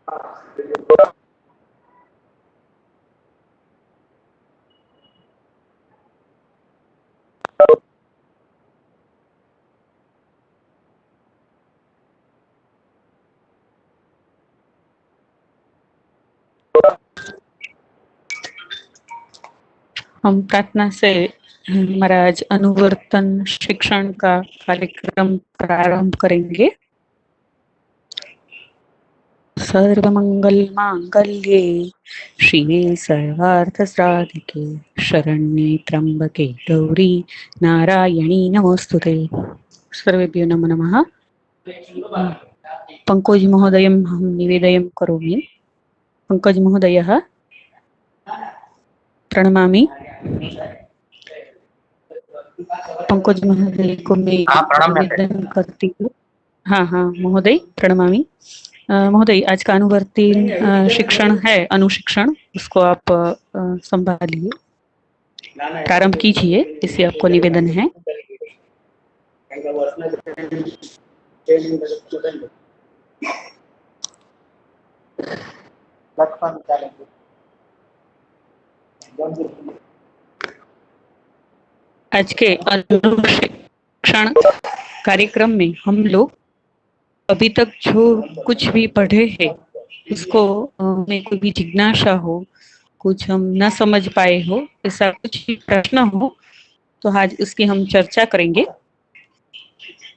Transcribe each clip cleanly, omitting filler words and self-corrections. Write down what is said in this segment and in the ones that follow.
हम प्रार्थना से हमारा आज अनुवर्तन शिक्षण का कार्यक्रम प्रारंभ करेंगे। सर्वमंगल मांगल्ये शिवे सर्वार्थ साधिके शरण्ये त्र्यंबके गौरी नारायणी नमोस्तुते। सर्वेभ्यो नमो नमः। पंकज महोदयं हम निवेदयं करोमि। पंकज महोदयः प्रणमामि। पंकज महोदय को मैं निवेदन करती हूँ। हाँ हाँ महोदय प्रणमामि। महोदय आज का अनुवर्ती शिक्षण है अनुशिक्षण, उसको आप संभालिए, प्रारंभ कीजिए, इससे आपको निवेदन है। आज के अनुशिक्षण कार्यक्रम में हम लोग अभी तक जो कुछ भी पढ़े हैं उसको में कोई भी जिज्ञासा हो, कुछ हम न समझ पाए हो, ऐसा कुछ भी प्रश्न हो तो आज उसकी हम चर्चा करेंगे।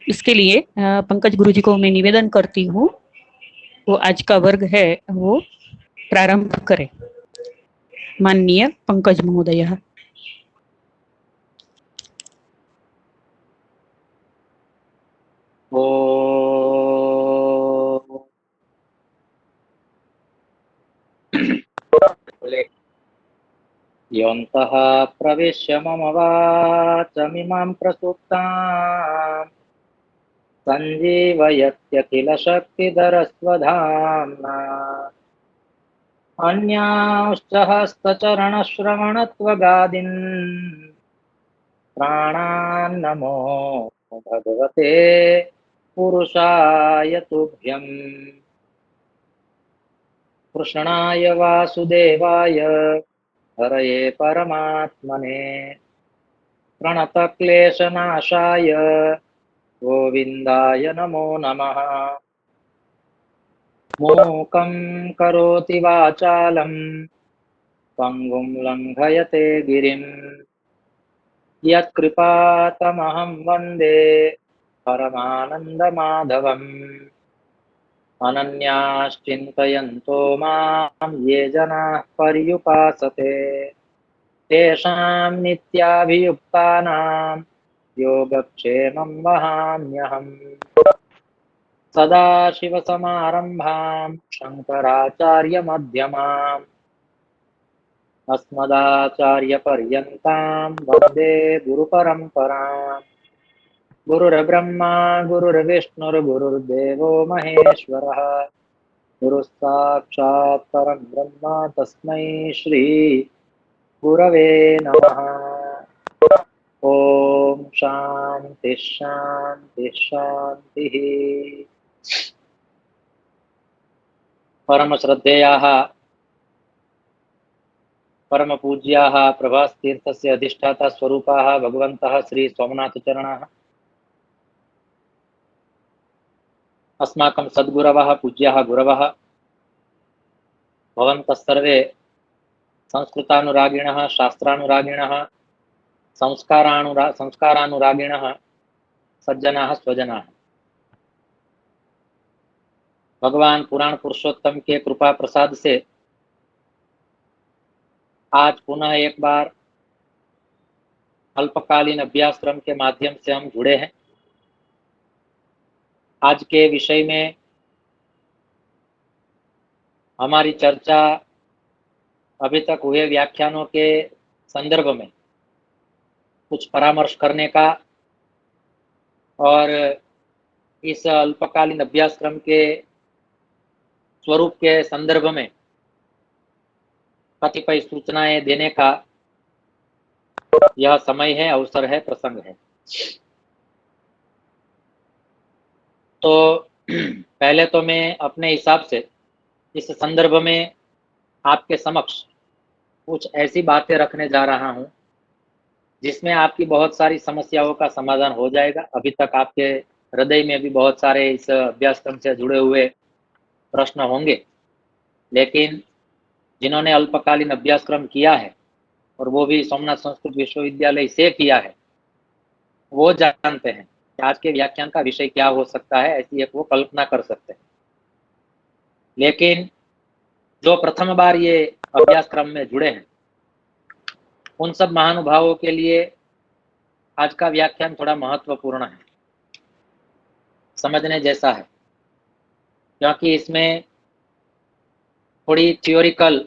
इसके लिए पंकज गुरुजी को मैं निवेदन करती हूँ, वो आज का वर्ग है वो प्रारंभ करें। माननीय पंकज महोदय। योऽन्तः प्रविश्य मम वाचमिमां प्रसुप्तां सञ्जीवयत्यखिलशक्तिधरस्वधाम्ना अन्यांश्च हस्तचरणश्रवणत्वगादीन् प्राणान्नमो भगवते पुरुषाय तुभ्यम्। कृष्णाय वासुदेवाय हरये परमात्मने प्रणतक्लेशनाशाय गोविन्दाय नमो नमः। मूकं करोति वाचालं पङ्गुं लङ्घयते गिरिं यत्कृपातमहं वन्दे परमानन्दमाधवम्। अनन्याश्चिन्तयन्तो मां ये जनाः पर्युपासते तेषां नित्याभियुक्तानां योगक्षेमं वहाम्यहम्। सदाशिवसमारम्भां शङ्कराचार्यमध्यमाम् अस्मदाचार्यपर्यन्तां वन्दे गुरुपरम्पराम्। गुरुर्ब्रह्मा गुरुर्विष्णुर्गुरुर्देवो महेश्वरः गुरुस्साक्षात् परं ब्रह्म तस्मै श्री गुरवे नमः। ओम शांति शांति शांतिः। परम श्रद्धेयाः परम पूज्याः प्रभासतीर्थस्य अधिष्ठाता स्वरूपाः भगवन्तः श्री सोमनाथचरणाः अस्माकं सद्गुरवः पूज्याः गुरवः भवन्तः सर्वे संस्कृतानुरागिणः शास्त्रानुरागिणः संस्कारानुरागिणः सज्जनाः स्वजनाः। भगवान पुराण पुरुषोत्तम के कृपा प्रसाद से आज पुनः एक बार अल्पकालीन अभ्यासक्रम के माध्यम से हम जुड़े हैं। आज के विषय में हमारी चर्चा अभी तक हुए व्याख्यानों के संदर्भ में कुछ परामर्श करने का और इस अल्पकालीन अभ्यासक्रम के स्वरूप के संदर्भ में कतिपय सूचनाएं देने का यह समय है, अवसर है, प्रसंग है। तो पहले तो मैं अपने हिसाब से इस संदर्भ में आपके समक्ष कुछ ऐसी बातें रखने जा रहा हूं जिसमें आपकी बहुत सारी समस्याओं का समाधान हो जाएगा। अभी तक आपके हृदय में भी बहुत सारे इस अभ्यासक्रम से जुड़े हुए प्रश्न होंगे, लेकिन जिन्होंने अल्पकालीन अभ्यासक्रम किया है और वो भी सोमनाथ संस्कृत विश्वविद्यालय से किया है, वो जानते हैं कि आज के व्याख्यान का विषय क्या हो सकता है, ऐसी एक वो कल्पना कर सकते हैं। लेकिन जो प्रथम बार ये अभ्यासक्रम में जुड़े हैं, उन सब महानुभावों के लिए आज का व्याख्यान थोड़ा महत्वपूर्ण है, समझने जैसा है, क्योंकि इसमें थोड़ी थियोरिकल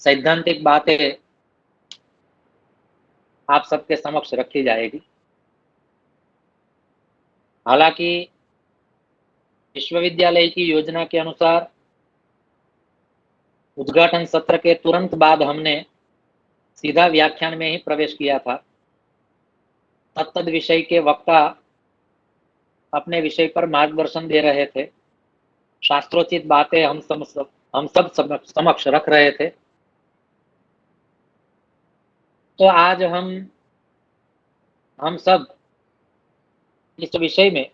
सैद्धांतिक बातें आप सबके समक्ष रखी जाएगी। हालांकि विश्वविद्यालय की योजना के अनुसार उद्घाटन सत्र के तुरंत बाद हमने सीधा व्याख्यान में ही प्रवेश किया था। तत्त विषय के वक्ता अपने विषय पर मार्गदर्शन दे रहे थे, शास्त्रोचित बातें हम सब समक्ष रख रहे थे। तो आज हम सब इस विषय में,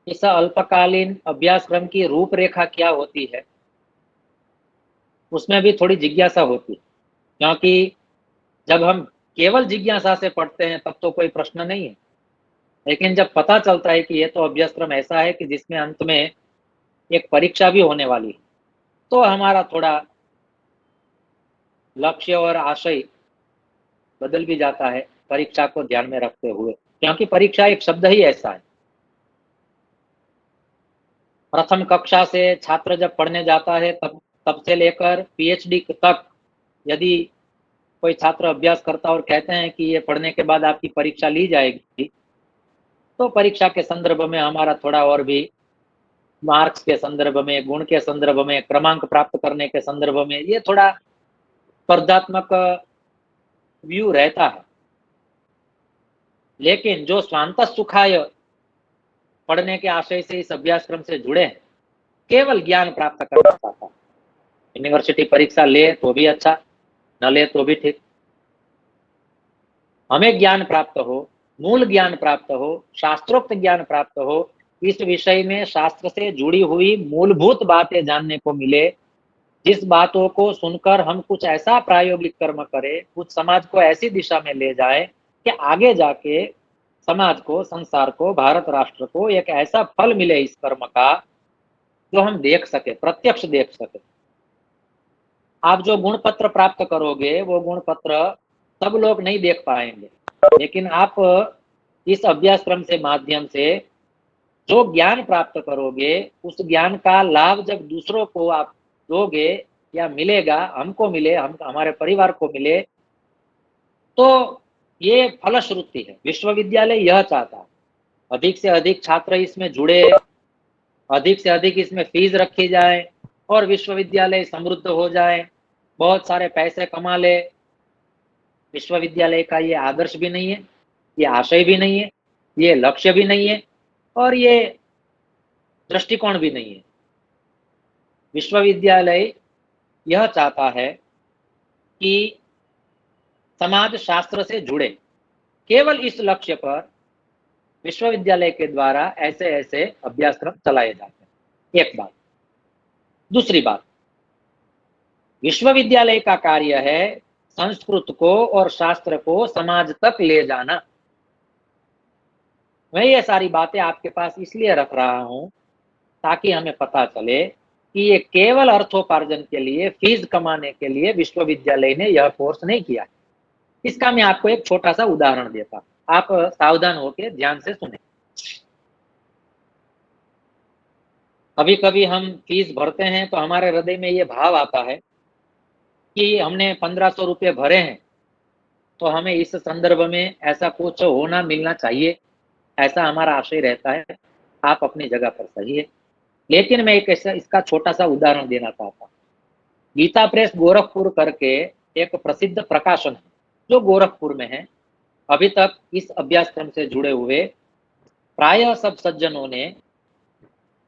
इस अल्पकालीन अभ्यासक्रम की रूपरेखा क्या होती है, उसमें भी थोड़ी जिज्ञासा होती है। क्योंकि जब हम केवल जिज्ञासा से पढ़ते हैं तब तो कोई प्रश्न नहीं है, लेकिन जब पता चलता है कि ये तो अभ्यासक्रम ऐसा है कि जिसमें अंत में एक परीक्षा भी होने वाली है, तो हमारा थोड़ा लक्ष्य और आशय बदल भी जाता है परीक्षा को ध्यान में रखते हुए, क्योंकि परीक्षा एक शब्द ही ऐसा है। प्रथम कक्षा से छात्र जब पढ़ने जाता है तब से लेकर पीएचडी तक यदि कोई छात्र अभ्यास करता और कहते हैं कि ये पढ़ने के बाद आपकी परीक्षा ली जाएगी, तो परीक्षा के संदर्भ में हमारा थोड़ा और भी मार्क्स के संदर्भ में, गुण के संदर्भ में, क्रमांक प्राप्त करने के संदर्भ में ये थोड़ा स्पर्धात्मक व्यू रहता है। लेकिन जो स्वांतः सुखाय पढ़ने के आशय से इस अभ्यासक्रम से जुड़े हैं, केवल ज्ञान प्राप्त करना चाहता है, यूनिवर्सिटी परीक्षा ले तो भी अच्छा, न ले तो भी ठीक, हमें ज्ञान प्राप्त हो, मूल ज्ञान प्राप्त हो, शास्त्रोक्त ज्ञान प्राप्त हो, इस विषय में शास्त्र से जुड़ी हुई मूलभूत बातें जानने को मिले, जिस बातों को सुनकर हम कुछ ऐसा प्रायोगिक कर्म करें, कुछ समाज को ऐसी दिशा में ले जाए कि आगे जाके समाज को, संसार को, भारत राष्ट्र को एक ऐसा फल मिले इस कर्म का जो हम देख सके, प्रत्यक्ष देख सके। आप जो गुण पत्र प्राप्त करोगे वो गुण पत्र सब लोग नहीं देख पाएंगे, लेकिन आप इस अभ्यासक्रम से माध्यम से जो ज्ञान प्राप्त करोगे, उस ज्ञान का लाभ जब दूसरों को आप दोगे या मिलेगा, हमको मिले, हम हमारे परिवार को मिले, तो ये फलश्रुति है। विश्वविद्यालय यह चाहता है अधिक से अधिक छात्र इसमें जुड़े, अधिक से अधिक इसमें फीस रखी जाए और विश्वविद्यालय समृद्ध हो जाए, बहुत सारे पैसे कमा ले। विश्वविद्यालय का ये आदर्श भी नहीं है, ये आशय भी नहीं है, ये लक्ष्य भी नहीं है और ये दृष्टिकोण भी नहीं है। विश्वविद्यालय यह चाहता है कि समाज शास्त्र से जुड़े। केवल इस लक्ष्य पर विश्वविद्यालय के द्वारा ऐसे ऐसे अभ्यासक्रम चलाए जाते हैं। एक बात। दूसरी बात, विश्वविद्यालय का कार्य है संस्कृत को और शास्त्र को समाज तक ले जाना। मैं ये सारी बातें आपके पास इसलिए रख रहा हूं ताकि हमें पता चले कि ये केवल अर्थोपार्जन के लिए, फीस कमाने के लिए विश्वविद्यालय ने यह कोर्स नहीं किया। इसका मैं आपको एक छोटा सा उदाहरण देता हूं, आप सावधान होकर ध्यान से सुने। कभी कभी हम फीस भरते हैं तो हमारे हृदय में ये भाव आता है कि हमने 1500 रुपये भरे हैं तो हमें इस संदर्भ में ऐसा कुछ होना मिलना चाहिए, ऐसा हमारा आशय रहता है। आप अपनी जगह पर सही है, लेकिन मैं एक ऐसा इसका छोटा सा उदाहरण देना चाहता हूँ। गीता प्रेस गोरखपुर करके एक प्रसिद्ध प्रकाशन है जो गोरखपुर में है। अभी तक इस अभ्यासक्रम से जुड़े हुए प्रायः सब सज्जनों ने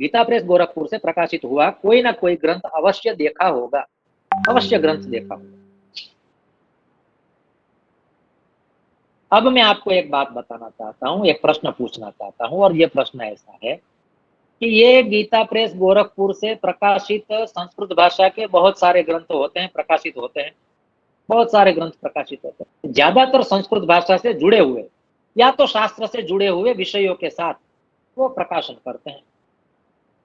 गीता प्रेस गोरखपुर से प्रकाशित हुआ कोई ना कोई ग्रंथ अवश्य देखा होगा, अवश्य ग्रंथ देखा होगा। अब मैं आपको एक बात बताना चाहता हूं, एक प्रश्न पूछना चाहता हूं, और ये प्रश्न ऐसा है कि ये गीता प्रेस गोरखपुर से प्रकाशित संस्कृत भाषा के बहुत सारे ग्रंथ होते हैं, प्रकाशित होते हैं, बहुत सारे ग्रंथ प्रकाशित होते हैं, ज्यादातर संस्कृत भाषा से जुड़े हुए या तो शास्त्र से जुड़े हुए विषयों के साथ वो प्रकाशन करते हैं।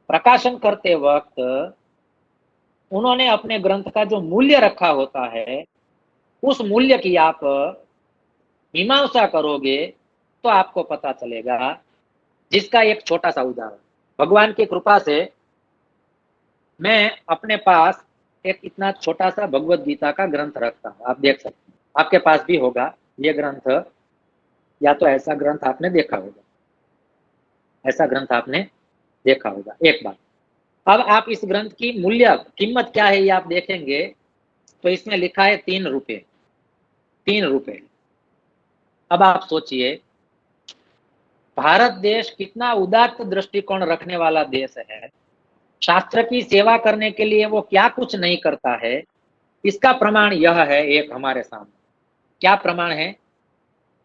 प्रकाशन करते वक्त उन्होंने अपने ग्रंथ का जो मूल्य रखा होता है, उस मूल्य की आप मीमांसा करोगे तो आपको पता चलेगा। जिसका एक छोटा सा उदाहरण, भगवान की कृपा से मैं अपने पास एक इतना छोटा सा भगवत गीता का ग्रंथ रखता हूं, आप देख सकते हैं, आपके पास भी होगा ये ग्रंथ, या तो ऐसा ग्रंथ आपने देखा होगा, ऐसा ग्रंथ आपने देखा होगा। एक बात, अब आप इस ग्रंथ की मूल्य कीमत क्या है ये आप देखेंगे तो इसमें लिखा है 3 रुपए, 3 रुपए। अब आप सोचिए, भारत देश कितना उदात्त दृष्टिकोण रखने वाला देश है, शास्त्र की सेवा करने के लिए वो क्या कुछ नहीं करता है, इसका प्रमाण यह है एक हमारे सामने। क्या प्रमाण है?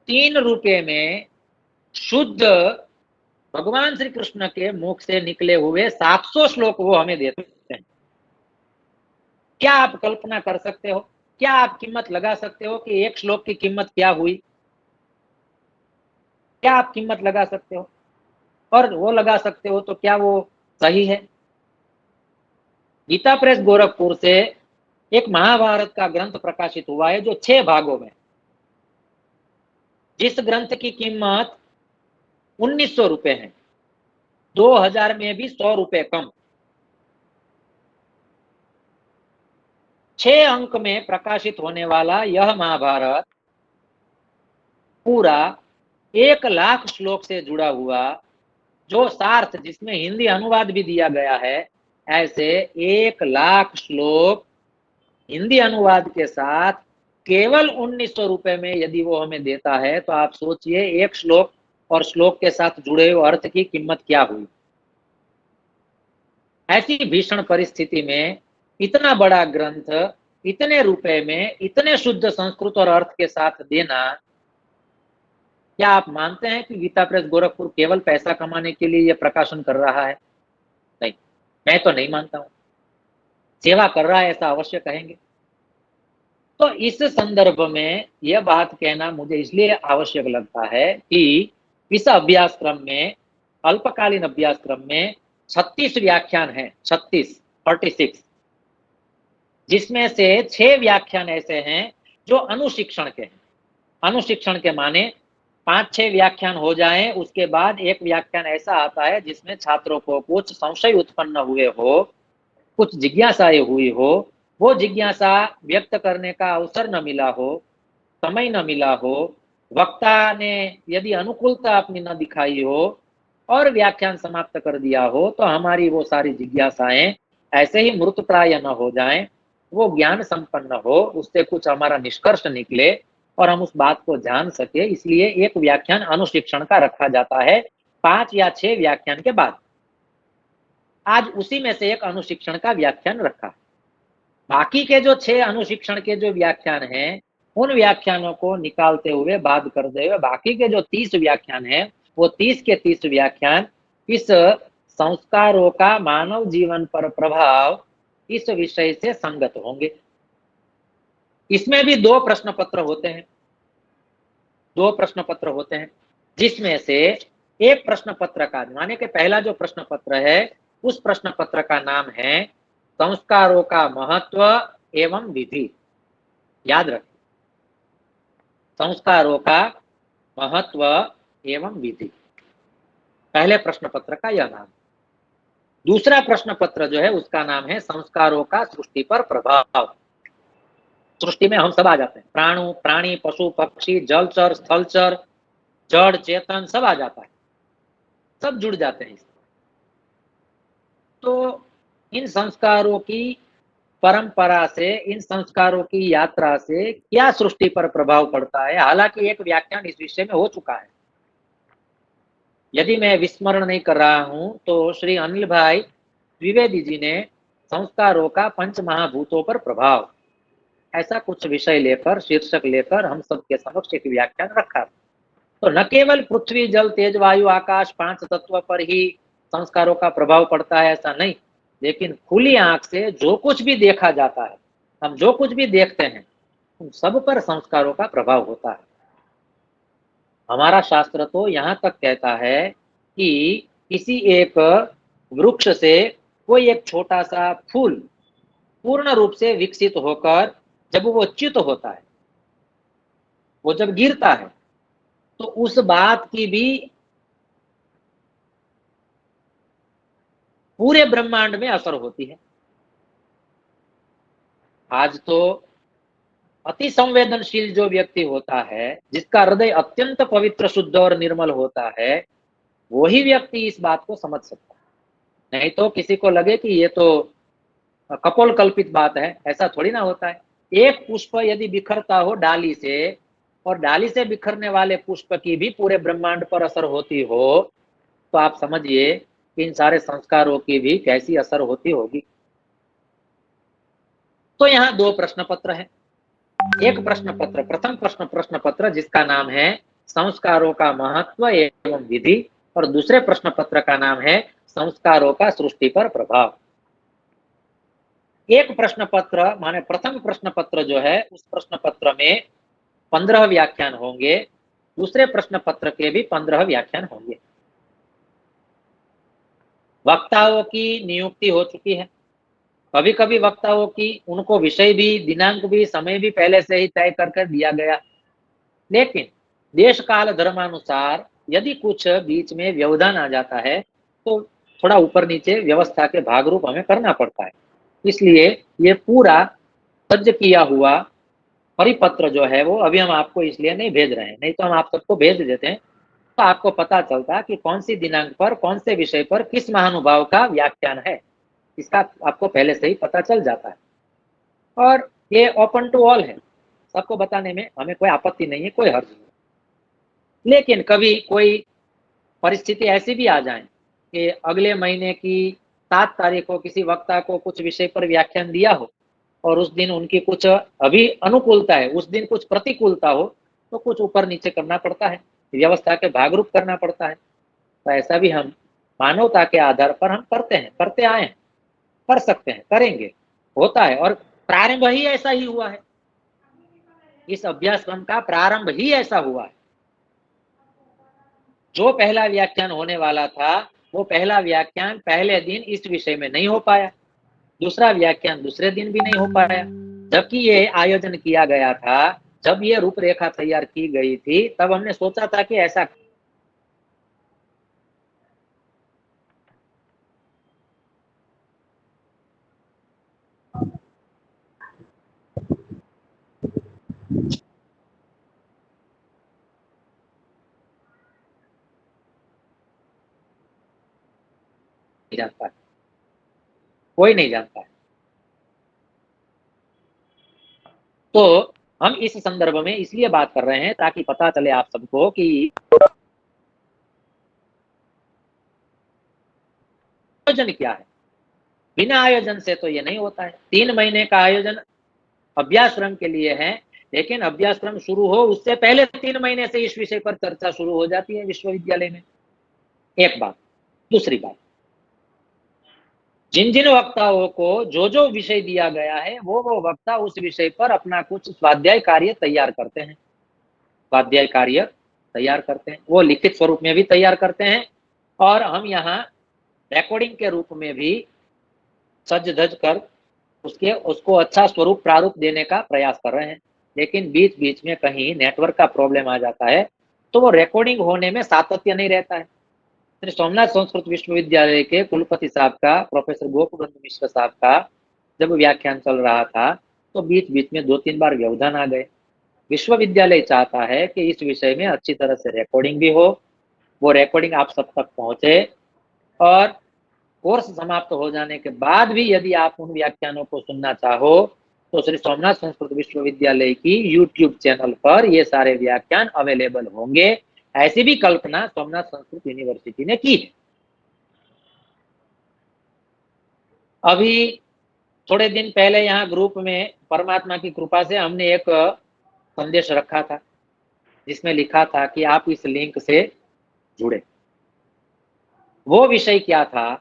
3 रुपए में शुद्ध भगवान श्री कृष्ण के मुख से निकले हुए 700 श्लोक वो हमें देते हैं। क्या आप कल्पना कर सकते हो, क्या आप कीमत लगा सकते हो कि एक श्लोक की कीमत क्या हुई? क्या आप कीमत लगा सकते हो? और वो लगा सकते हो तो क्या वो सही है? गीता प्रेस गोरखपुर से एक महाभारत का ग्रंथ प्रकाशित हुआ है जो 6 भागों में, जिस ग्रंथ की कीमत 1900 रुपए है, 2000 में भी 100 रुपए कम। 6 अंक में प्रकाशित होने वाला यह महाभारत पूरा 1 लाख श्लोक से जुड़ा हुआ, जो सार्थ जिसमें हिंदी अनुवाद भी दिया गया है, ऐसे 1 लाख श्लोक हिंदी अनुवाद के साथ केवल 1900 रुपए में यदि वो हमें देता है तो आप सोचिए एक श्लोक और श्लोक के साथ जुड़े हुए अर्थ की कीमत क्या हुई। ऐसी भीषण परिस्थिति में इतना बड़ा ग्रंथ इतने रुपए में इतने शुद्ध संस्कृत और अर्थ के साथ देना, क्या आप मानते हैं कि गीता प्रेस गोरखपुर केवल पैसा कमाने के लिए यह प्रकाशन कर रहा है? नहीं, मैं तो नहीं मानता हूं। सेवा कर रहा है ऐसा अवश्य कहेंगे। तो इस संदर्भ में यह बात कहना मुझे इसलिए आवश्यक लगता है कि इस अभ्यासक्रम में, अल्पकालीन अभ्यासक्रम में 36 व्याख्यान है, 36, जिसमें से 6 व्याख्यान ऐसे हैं जो अनुशिक्षण के हैं। अनुशिक्षण के माने 5-6 व्याख्यान हो जाएं, उसके बाद एक व्याख्यान ऐसा आता है जिसमें छात्रों को कुछ संशय उत्पन्न हुए हो, कुछ जिज्ञासाएं हुई हो, वो जिज्ञासा व्यक्त करने का अवसर न मिला हो, समय न मिला हो, वक्ता ने यदि अनुकूलता अपनी न दिखाई हो और व्याख्यान समाप्त कर दिया हो, तो हमारी वो सारी जिज्ञासाएं ऐसे ही मृतप्राय न हो जाएं, वो ज्ञान संपन्न हो, उससे कुछ हमारा निष्कर्ष निकले और हम उस बात को जान सके। इसलिए एक व्याख्यान अनुशिक्षण का रखा जाता है 5 या 6 व्याख्यान के बाद। आज उसी में से एक अनुशिक्षण का व्याख्यान रखा। बाकी के जो 6 अनुशिक्षण के जो व्याख्यान हैं, उन व्याख्यानों को निकालते हुए, बाद करते हुए बाकी के जो 30 व्याख्यान हैं, वो 30 के 30 व्याख्यान इस संस्कारों का मानव जीवन पर प्रभाव, इस विषय से संगत होंगे। इसमें भी 2 प्रश्न पत्र होते हैं, 2 प्रश्न पत्र होते हैं, जिसमें से एक प्रश्न पत्र का, माने कि पहला जो प्रश्न पत्र है, उस प्रश्न पत्र का नाम है संस्कारों का महत्व एवं विधि। याद रखें, संस्कारों का महत्व एवं विधि, पहले प्रश्न पत्र का यह नाम। दूसरा प्रश्न पत्र जो है उसका नाम है संस्कारों का सृष्टि पर प्रभाव। सृष्टि में हम सब आ जाते हैं, प्राणी, पशु, पक्षी, जलचर, स्थलचर, जड़, चेतन, सब आ जाता है, सब जुड़ जाते हैं। तो इन संस्कारों की परंपरा से, इन संस्कारों की यात्रा से क्या सृष्टि पर प्रभाव पड़ता है, हालांकि एक व्याख्यान इस विषय में हो चुका है। यदि मैं विस्मरण नहीं कर रहा हूं तो श्री अनिल भाई द्विवेदी जी ने संस्कारों का पंच महाभूतों पर प्रभाव, ऐसा कुछ विषय लेकर, शीर्षक लेकर हम सबके समक्ष एक व्याख्यान रखा। तो न केवल पृथ्वी जल तेज वायु आकाश 5 तत्व पर ही संस्कारों का प्रभाव पड़ता है, ऐसा नहीं, लेकिन खुली आंख से जो कुछ भी देखा जाता है, हम जो कुछ भी देखते हैं, उन सब पर संस्कारों का प्रभाव होता है। हमारा शास्त्र तो यहाँ तक कहता है कि किसी एक वृक्ष से कोई एक छोटा सा फूल पूर्ण रूप से विकसित होकर जब वो च्युत होता है, वो जब गिरता है, तो उस बात की भी पूरे ब्रह्मांड में असर होती है। आज तो अति संवेदनशील जो व्यक्ति होता है, जिसका हृदय अत्यंत पवित्र, शुद्ध और निर्मल होता है, वही व्यक्ति इस बात को समझ सकता है। नहीं तो किसी को लगे कि ये तो कपोल कल्पित बात है, ऐसा थोड़ी ना होता है। एक पुष्प यदि बिखरता हो डाली से, और डाली से बिखरने वाले पुष्प की भी पूरे ब्रह्मांड पर असर होती हो, तो आप समझिए कि इन सारे संस्कारों की भी कैसी असर होती होगी। तो यहाँ 2 प्रश्न पत्र है। एक प्रश्न पत्र, प्रथम प्रश्न पत्र जिसका नाम है संस्कारों का महत्व एवं विधि, और दूसरे प्रश्न पत्र का नाम है संस्कारों का सृष्टि पर प्रभाव। एक प्रश्न पत्र माने प्रथम प्रश्न पत्र जो है, उस प्रश्न पत्र में 15 व्याख्यान होंगे, दूसरे प्रश्न पत्र के भी 15 व्याख्यान होंगे। वक्ताओं की नियुक्ति हो चुकी है। कभी कभी वक्ताओं की, उनको विषय भी, दिनांक भी, समय भी पहले से ही तय कर दिया गया, लेकिन देश काल धर्मानुसार यदि कुछ बीच में व्यवधान आ जाता है तो थोड़ा ऊपर नीचे व्यवस्था के भागरूप हमें करना पड़ता है। इसलिए ये पूरा सज्ज किया हुआ परिपत्र जो है वो अभी हम आपको इसलिए नहीं भेज रहे हैं, नहीं तो हम आप सबको भेज देते हैं, तो आपको पता चलता कि कौन सी दिनांक पर, कौन से विषय पर किस महानुभाव का व्याख्यान है, इसका आपको पहले से ही पता चल जाता है। और ये ओपन टू ऑल है, सबको बताने में हमें कोई आपत्ति नहीं है, कोई हर्ज नहीं। लेकिन कभी कोई परिस्थिति ऐसी भी आ जाए कि अगले महीने की 7 तारीख को किसी वक्ता को कुछ विषय पर व्याख्यान दिया हो और उस दिन उनकी कुछ अभी अनुकूलता है, उस दिन कुछ प्रतिकूलता हो, तो कुछ ऊपर नीचे करना पड़ता है, व्यवस्था के भागरूप करना पड़ता है। तो ऐसा भी हम मानवता के आधार पर हम करते हैं, करते आए हैं, कर सकते हैं, करेंगे, होता है। और प्रारंभ ही ऐसा ही हुआ है, इस अभ्यासक्रम का प्रारंभ ही ऐसा हुआ है। जो पहला व्याख्यान होने वाला था, वो पहला व्याख्यान पहले दिन इस विषय में नहीं हो पाया, दूसरा व्याख्यान दूसरे दिन भी नहीं हो पाया। जबकि ये आयोजन किया गया था, जब ये रूपरेखा तैयार की गई थी, तब हमने सोचा था कि ऐसा नहीं जानता है, कोई नहीं जानता है। तो हम इस संदर्भ में इसलिए बात कर रहे हैं ताकि पता चले आप सबको कि आयोजन क्या है। बिना आयोजन से तो ये नहीं होता है। 3 महीने का आयोजन अभ्यासक्रम के लिए है, लेकिन अभ्यासक्रम शुरू हो उससे पहले 3 महीने से इस विषय पर चर्चा शुरू हो जाती है विश्वविद्यालय में। एक बात। दूसरी बात, जिन जिन वक्ताओं को जो जो विषय दिया गया है, वो वक्ता उस विषय पर अपना कुछ स्वाध्याय कार्य तैयार करते हैं, स्वाध्याय कार्य तैयार करते हैं, वो लिखित स्वरूप में भी तैयार करते हैं, और हम यहाँ रिकॉर्डिंग के रूप में भी सज धज कर उसको अच्छा स्वरूप प्रारूप देने का प्रयास कर रहे हैं। लेकिन बीच बीच में कहीं नेटवर्क का प्रॉब्लम आ जाता है, तो वो रिकॉर्डिंग होने में सातत्य नहीं रहता है। श्री सोमनाथ संस्कृत विश्वविद्यालय के कुलपति साहब का, प्रोफेसर गोपबंधु मिश्र साहब का जब व्याख्यान चल रहा था, तो बीच बीच में 2-3 बार व्यवधान आ गए। विश्वविद्यालय चाहता है कि इस विषय में अच्छी तरह से रिकॉर्डिंग भी हो, वो रिकॉर्डिंग आप सब तक पहुंचे, और कोर्स समाप्त हो जाने के बाद भी यदि आप उन व्याख्यानों को सुनना चाहो, तो श्री सोमनाथ संस्कृत विश्वविद्यालय की यूट्यूब चैनल पर ये सारे व्याख्यान अवेलेबल होंगे। ऐसी भी कल्पना सोमनाथ संस्कृत यूनिवर्सिटी ने की है। अभी थोड़े दिन पहले यहाँ ग्रुप में परमात्मा की कृपा से हमने एक संदेश रखा था, जिसमें लिखा था कि आप इस लिंक से जुड़े। वो विषय क्या था?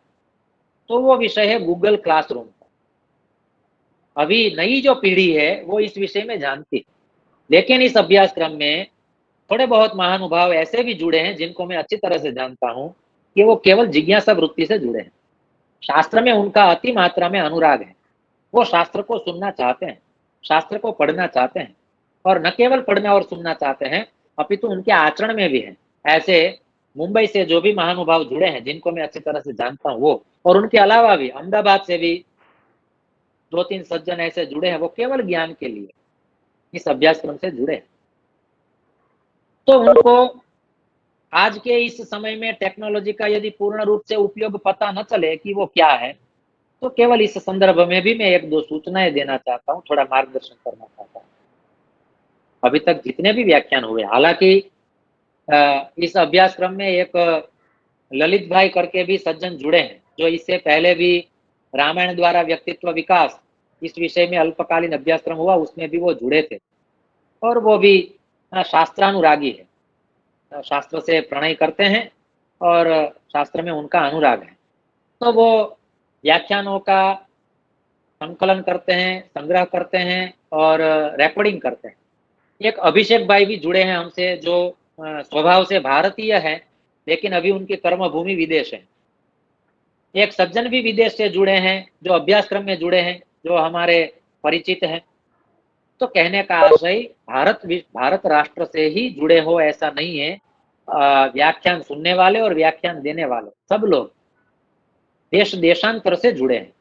तो वो विषय है गूगल क्लासरूम। अभी नई जो पीढ़ी है वो इस विषय में जानती है, लेकिन इस अभ्यासक्रम में थोड़े बहुत महानुभाव ऐसे भी जुड़े हैं जिनको मैं अच्छी तरह से जानता हूं कि वो केवल जिज्ञासा वृत्ति से जुड़े हैं। शास्त्र में उनका अति मात्रा में अनुराग है। वो शास्त्र को सुनना चाहते हैं, शास्त्र को पढ़ना चाहते हैं, और न केवल पढ़ना और सुनना चाहते हैं, अपितु उनके आचरण में भी है। ऐसे मुंबई से जो भी महानुभाव जुड़े हैं, जिनको मैं अच्छी तरह से जानता हूँ, वो और उनके अलावा भी अहमदाबाद से भी 2-3 सज्जन ऐसे जुड़े हैं, वो केवल ज्ञान के लिए इस अभ्यासक्रम से जुड़े हैं। तो उनको आज के इस समय में टेक्नोलॉजी का यदि पूर्ण रूप से उपयोग पता न चले कि वो क्या है, तो केवल इस संदर्भ में भी मैं 1-2 सूचनाएं देना चाहता हूँ, थोड़ा मार्गदर्शन करना चाहता हूँ। अभी तक जितने भी व्याख्यान हुए, हालांकि इस अभ्यासक्रम में एक ललित भाई करके भी सज्जन जुड़े हैं, जो इससे पहले भी रामायण द्वारा व्यक्तित्व विकास इस विषय में अल्पकालीन अभ्यासक्रम हुआ, उसमें भी वो जुड़े थे, और वो भी शास्त्रानुरागी है, शास्त्र से प्रणय करते हैं और शास्त्र में उनका अनुराग है। तो वो व्याख्यानों का संकलन करते हैं, संग्रह करते हैं और रिकॉर्डिंग करते हैं। एक अभिषेक भाई भी जुड़े हैं हमसे, जो स्वभाव से भारतीय है, लेकिन अभी उनकी कर्मभूमि विदेश है। एक सज्जन भी विदेश से जुड़े हैं, जो अभ्यासक्रम में जुड़े हैं, जो हमारे परिचित हैं। तो कहने का आशय, भारत राष्ट्र से ही जुड़े हो ऐसा नहीं है। व्याख्यान सुनने वाले और व्याख्यान देने वाले सब लोग देश देशांतर से जुड़े हैं।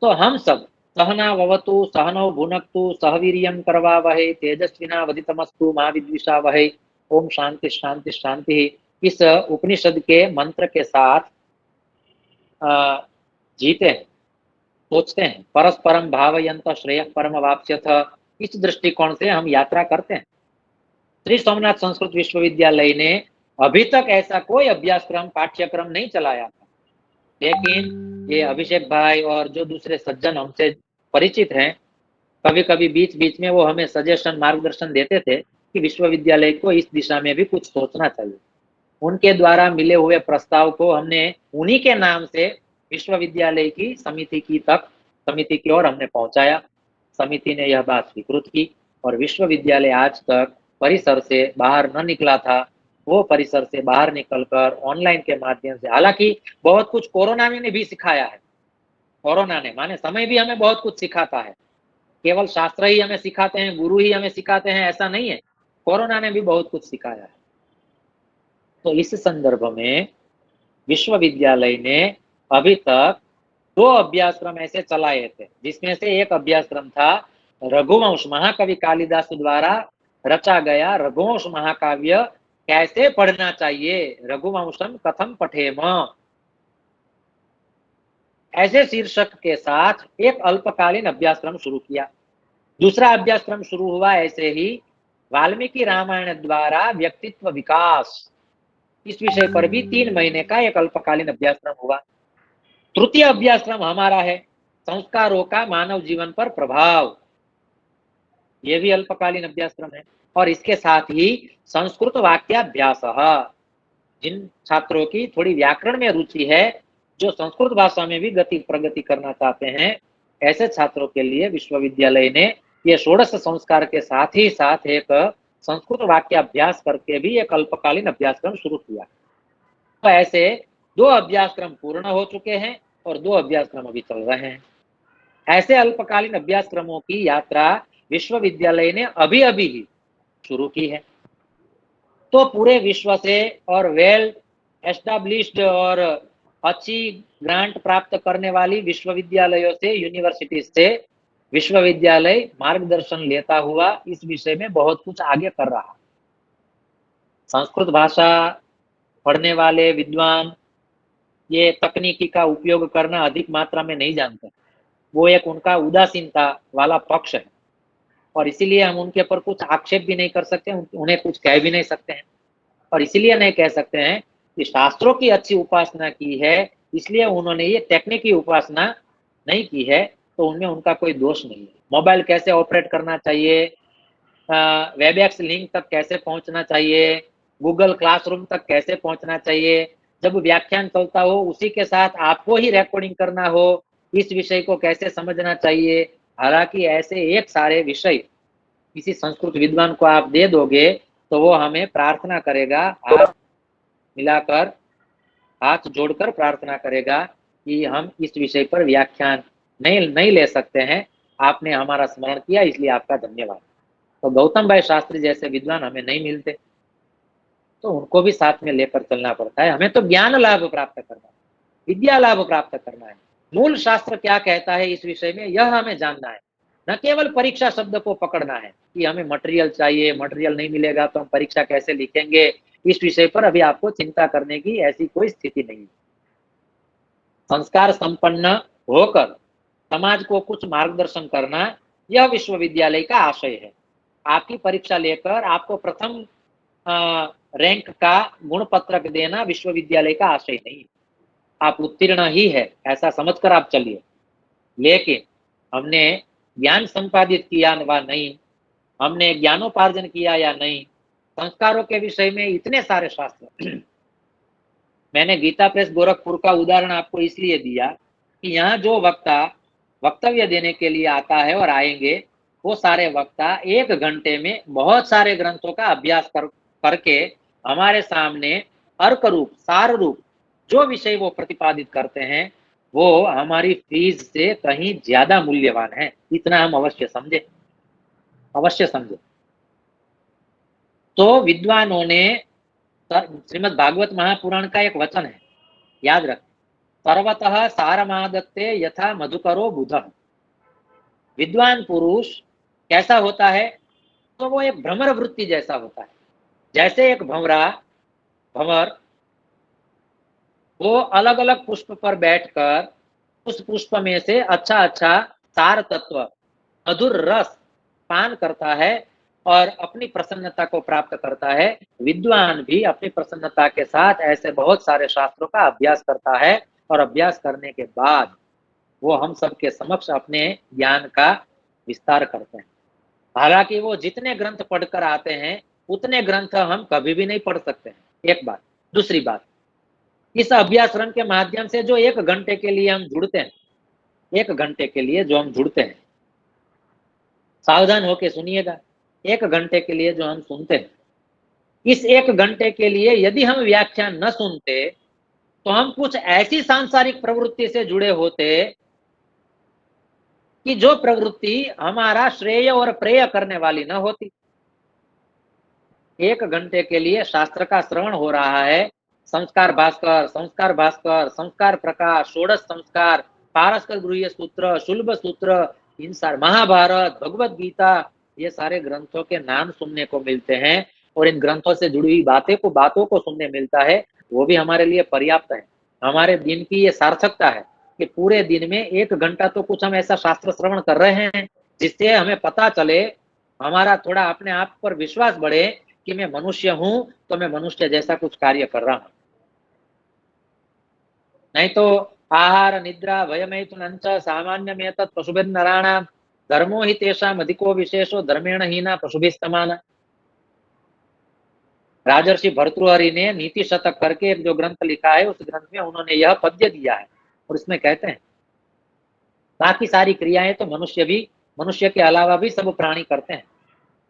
तो हम सब सहनाववतु सहनौ भुनक्तु सह वीर्यं करवावहै तेजस्विनावधीतमस्तु मा विद्विषावहै। ओम शांति शांति शांति। इस उपनिषद के मंत्र के साथ जीते हैं, सोचते हैं, परस्परम भावयंत श्रेय परम वाप्स्यथ। इस दृष्टिकोण से हम यात्रा करते हैं। श्री सोमनाथ संस्कृत विश्वविद्यालय ने अभी तक ऐसा कोई अभ्यासक्रम पाठ्यक्रम नहीं चलाया था, लेकिन ये अभिषेक भाई और जो दूसरे सज्जन हमसे परिचित हैं, कभी कभी बीच बीच में वो हमें सजेशन मार्गदर्शन देते थे कि विश्वविद्यालय को इस दिशा में भी कुछ सोचना चाहिए। उनके द्वारा मिले हुए प्रस्ताव को हमने उन्हीं के नाम से विश्वविद्यालय की समिति की ओर हमने पहुंचाया। समिति ने यह बात स्वीकृत की और विश्वविद्यालय आज तक परिसर से बाहर न निकला था। वो परिसर से बाहर निकलकर ऑनलाइन के माध्यम से, हालांकि बहुत कुछ कोरोना ने भी सिखाया है। कोरोना ने माने समय भी हमें बहुत कुछ सिखाता है। केवल शास्त्र ही हमें सिखाते हैं, गुरु ही हमें सिखाते हैं, ऐसा नहीं है। कोरोना ने भी बहुत कुछ सिखाया है। तो इस संदर्भ में विश्वविद्यालय ने अभी तक 2 अभ्यासक्रम ऐसे चलाए थे, जिसमें से एक अभ्यासक्रम था रघुवंश, महाकवि कालिदास द्वारा रचा गया रघुवंश महाकाव्य कैसे पढ़ना चाहिए, रघुवंशम कथम पठेम, ऐसे शीर्षक के साथ एक अल्पकालीन अभ्यासक्रम शुरू किया। दूसरा अभ्यासक्रम शुरू हुआ ऐसे ही, वाल्मीकि रामायण द्वारा व्यक्तित्व विकास, इस विषय पर भी 3 महीने का एक अल्पकालीन अभ्यासक्रम हुआ। तृतीय अभ्यासक्रम हमारा है संस्कारों का मानव जीवन पर प्रभाव, ये भी अल्पकालीन अभ्यासक्रम है। और इसके साथ ही संस्कृत वाक्याभ्यास, जिन छात्रों की थोड़ी व्याकरण में रुचि है, जो संस्कृत भाषा में भी प्रगति करना चाहते हैं, ऐसे छात्रों के लिए विश्वविद्यालय ने ये षोडश संस्कार के साथ ही साथ एक संस्कृत वाक्याभ्यास करके भी एक अल्पकालीन अभ्यासक्रम शुरू किया। तो ऐसे 2 अभ्यासक्रम पूर्ण हो चुके हैं और 2 अभ्यासक्रम अभी चल रहे हैं। ऐसे अल्पकालीन अभ्यासक्रमों की यात्रा विश्वविद्यालय ने अभी अभी ही शुरू की है। तो पूरे विश्व से और वेल एस्टैब्लिश्ड और अच्छी ग्रांट प्राप्त करने वाली विश्वविद्यालयों से, यूनिवर्सिटी से विश्वविद्यालय मार्गदर्शन लेता हुआ इस विषय में बहुत कुछ आगे कर रहा। संस्कृत भाषा पढ़ने वाले विद्वान ये तकनीकी का उपयोग करना अधिक मात्रा में नहीं जानते, वो एक उनका उदासीनता वाला पक्ष है, और इसीलिए हम उनके ऊपर कुछ आक्षेप भी नहीं कर सकते, उन्हें कुछ कह भी नहीं सकते हैं। और इसीलिए नहीं कह सकते हैं कि शास्त्रों की अच्छी उपासना की है इसलिए उन्होंने ये टेक्निकी उपासना नहीं की है, तो उनमें उनका कोई दोष नहीं है। मोबाइल कैसे ऑपरेट करना चाहिए, वेबएक्स लिंक तक कैसे पहुंचना चाहिए, गूगल क्लासरूम तक कैसे पहुंचना चाहिए, जब व्याख्यान चलता हो उसी के साथ आपको ही रिकॉर्डिंग करना हो, इस विषय को कैसे समझना चाहिए। हालांकि ऐसे एक सारे विषय किसी संस्कृत विद्वान को आप दे दोगे तो वो हमें प्रार्थना करेगा, हाथ मिलाकर, हाथ जोड़कर प्रार्थना करेगा कि हम इस विषय पर व्याख्यान नहीं ले सकते हैं, आपने हमारा स्मरण किया इसलिए आपका धन्यवाद। तो गौतम भाई शास्त्री जैसे विद्वान हमें नहीं मिलते, तो उनको भी साथ में लेकर चलना पड़ता है। हमें तो ज्ञान लाभ प्राप्त करना है, विद्या लाभ प्राप्त करना है। मूल शास्त्र क्या कहता है इस विषय में यह हमें जानना है, न केवल परीक्षा शब्द को पकड़ना है कि हमें मटेरियल चाहिए, मटेरियल नहीं मिलेगा तो हम परीक्षा कैसे लिखेंगे। इस विषय पर अभी आपको चिंता करने की ऐसी कोई स्थिति नहीं। संस्कार संपन्न होकर समाज को कुछ मार्गदर्शन करना यह विश्वविद्यालय का आशय है। आपकी परीक्षा लेकर आपको प्रथम रैंक का गुण पत्रक देना विश्वविद्यालय का आशय नहीं। आप उत्तीर्ण ही है ऐसा समझकर आप चलिए, लेकिन हमने ज्ञान संपादित किया व नहीं, हमने ज्ञानोपार्जन किया या नहीं, संस्कारों के विषय में इतने सारे शास्त्र मैंने गीता प्रेस गोरखपुर का उदाहरण आपको इसलिए दिया कि यहाँ जो वक्ता वक्तव्य देने के लिए आता है और आएंगे वो सारे वक्ता 1 घंटे में बहुत सारे ग्रंथों का अभ्यास करके हमारे सामने अर्क रूप, सार रूप जो विषय वो प्रतिपादित करते हैं वो हमारी फीस से कहीं ज्यादा मूल्यवान है। इतना हम अवश्य समझे, अवश्य समझे। तो विद्वानों ने श्रीमद् भागवत महापुराण का एक वचन है, याद रखें, सर्वतः सारमादत्ते यथा मधुकरो बुध। विद्वान पुरुष कैसा होता है, तो वो एक भ्रमर वृत्ति जैसा होता है। जैसे एक भंवर वो अलग अलग पुष्प पर बैठकर उस पुष्प में से अच्छा अच्छा सार तत्व, मधुर रस पान करता है और अपनी प्रसन्नता को प्राप्त करता है। विद्वान भी अपनी प्रसन्नता के साथ ऐसे बहुत सारे शास्त्रों का अभ्यास करता है और अभ्यास करने के बाद वो हम सबके समक्ष अपने ज्ञान का विस्तार करते हैं। हालांकि वो जितने ग्रंथ पढ़कर आते हैं उतने ग्रंथ हम कभी भी नहीं पढ़ सकते हैं, एक बात। दूसरी बात, इस अभ्यास रंग के माध्यम से जो 1 घंटे के लिए हम जुड़ते हैं, 1 घंटे के लिए जो हम जुड़ते हैं, सावधान होके सुनिएगा, 1 घंटे के लिए जो हम सुनते हैं, इस 1 घंटे के लिए यदि हम व्याख्यान न सुनते तो हम कुछ ऐसी सांसारिक प्रवृत्ति से जुड़े होते कि जो प्रवृत्ति हमारा श्रेय और प्रेय करने वाली न होती। 1 घंटे के लिए शास्त्र का श्रवण हो रहा है, संस्कार भास्कर, संस्कार भास्कर, संस्कार प्रकाश, षोडश संस्कार, पारस्कर गृह्य सूत्र, शुल्ब सूत्र, इन सारे महाभारत, भगवत गीता, ये सारे ग्रंथों के नाम सुनने को मिलते हैं और इन ग्रंथों से जुड़ी हुई बातों को सुनने मिलता है, वो भी हमारे लिए पर्याप्त है। हमारे दिन की ये सार्थकता है कि पूरे दिन में 1 घंटा तो कुछ हम ऐसा शास्त्र श्रवण कर रहे हैं जिससे हमें पता चले, हमारा थोड़ा अपने आप पर विश्वास बढ़े कि मैं मनुष्य हूं तो मैं मनुष्य जैसा कुछ कार्य कर रहा हूं। नहीं तो आहार निद्रा भयमैथुनं च सामान्यमेतत् पशुभिर्नराणां धर्मो हि तेषाम् अधिको विशेषो धर्मेण हीना पशुभिस्तमाना। राजर्षि भर्तृहरि ने नीति शतक करके एक जो ग्रंथ लिखा है उस ग्रंथ में उन्होंने यह पद्य दिया है और इसमें कहते हैं बाकी सारी क्रियाएं तो मनुष्य के अलावा भी सब प्राणी करते हैं,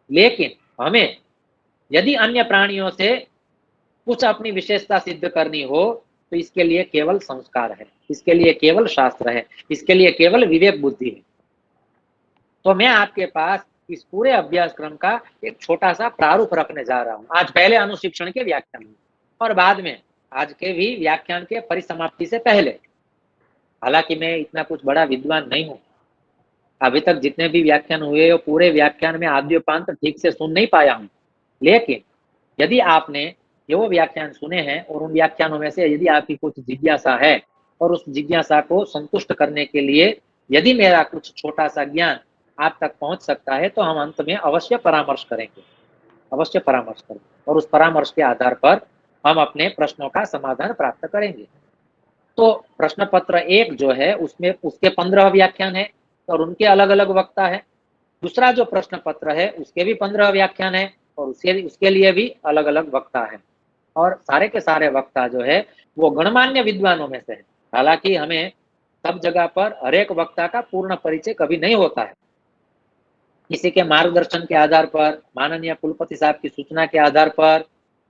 लेकिन हमें यदि अन्य प्राणियों से कुछ अपनी विशेषता सिद्ध करनी हो तो इसके लिए केवल संस्कार है, इसके लिए केवल शास्त्र है, इसके लिए केवल विवेक बुद्धि है। तो मैं आपके पास इस पूरे अभ्यास क्रम का एक छोटा सा प्रारूप रखने जा रहा हूं, आज पहले अनुशिक्षण के व्याख्यान में और बाद में आज के भी व्याख्यान के परिसमाप्ति से पहले। हालांकि मैं इतना कुछ बड़ा विद्वान नहीं हूं, अभी तक जितने भी व्याख्यान हुए वो पूरे व्याख्यान में आद्योपांत ठीक से सुन नहीं पाया हूं, लेकिन यदि आपने ये वो व्याख्यान सुने हैं और उन व्याख्यानों में से यदि आपकी कुछ जिज्ञासा है और उस जिज्ञासा को संतुष्ट करने के लिए यदि मेरा कुछ छोटा सा ज्ञान आप तक पहुंच सकता है तो हम अंत में अवश्य परामर्श करेंगे। अवश्य परामर्श करें और उस परामर्श के आधार पर हम अपने प्रश्नों का समाधान प्राप्त करेंगे। तो प्रश्न पत्र 1 जो है उसमें उसके 15 व्याख्यान है और उनके अलग-अलग वक्ता है। दूसरा जो प्रश्न पत्र है उसके भी 15 व्याख्यान है और उसके लिए भी अलग-अलग वक्ता है और सारे के सारे वक्ता जो है वो गणमान्य विद्वानों में से है। हालाँकि हमें सब जगह पर हर एक वक्ता का पूर्ण परिचय कभी नहीं होता है। किसी के मार्गदर्शन के आधार पर, माननीय कुलपति साहब की सूचना के आधार पर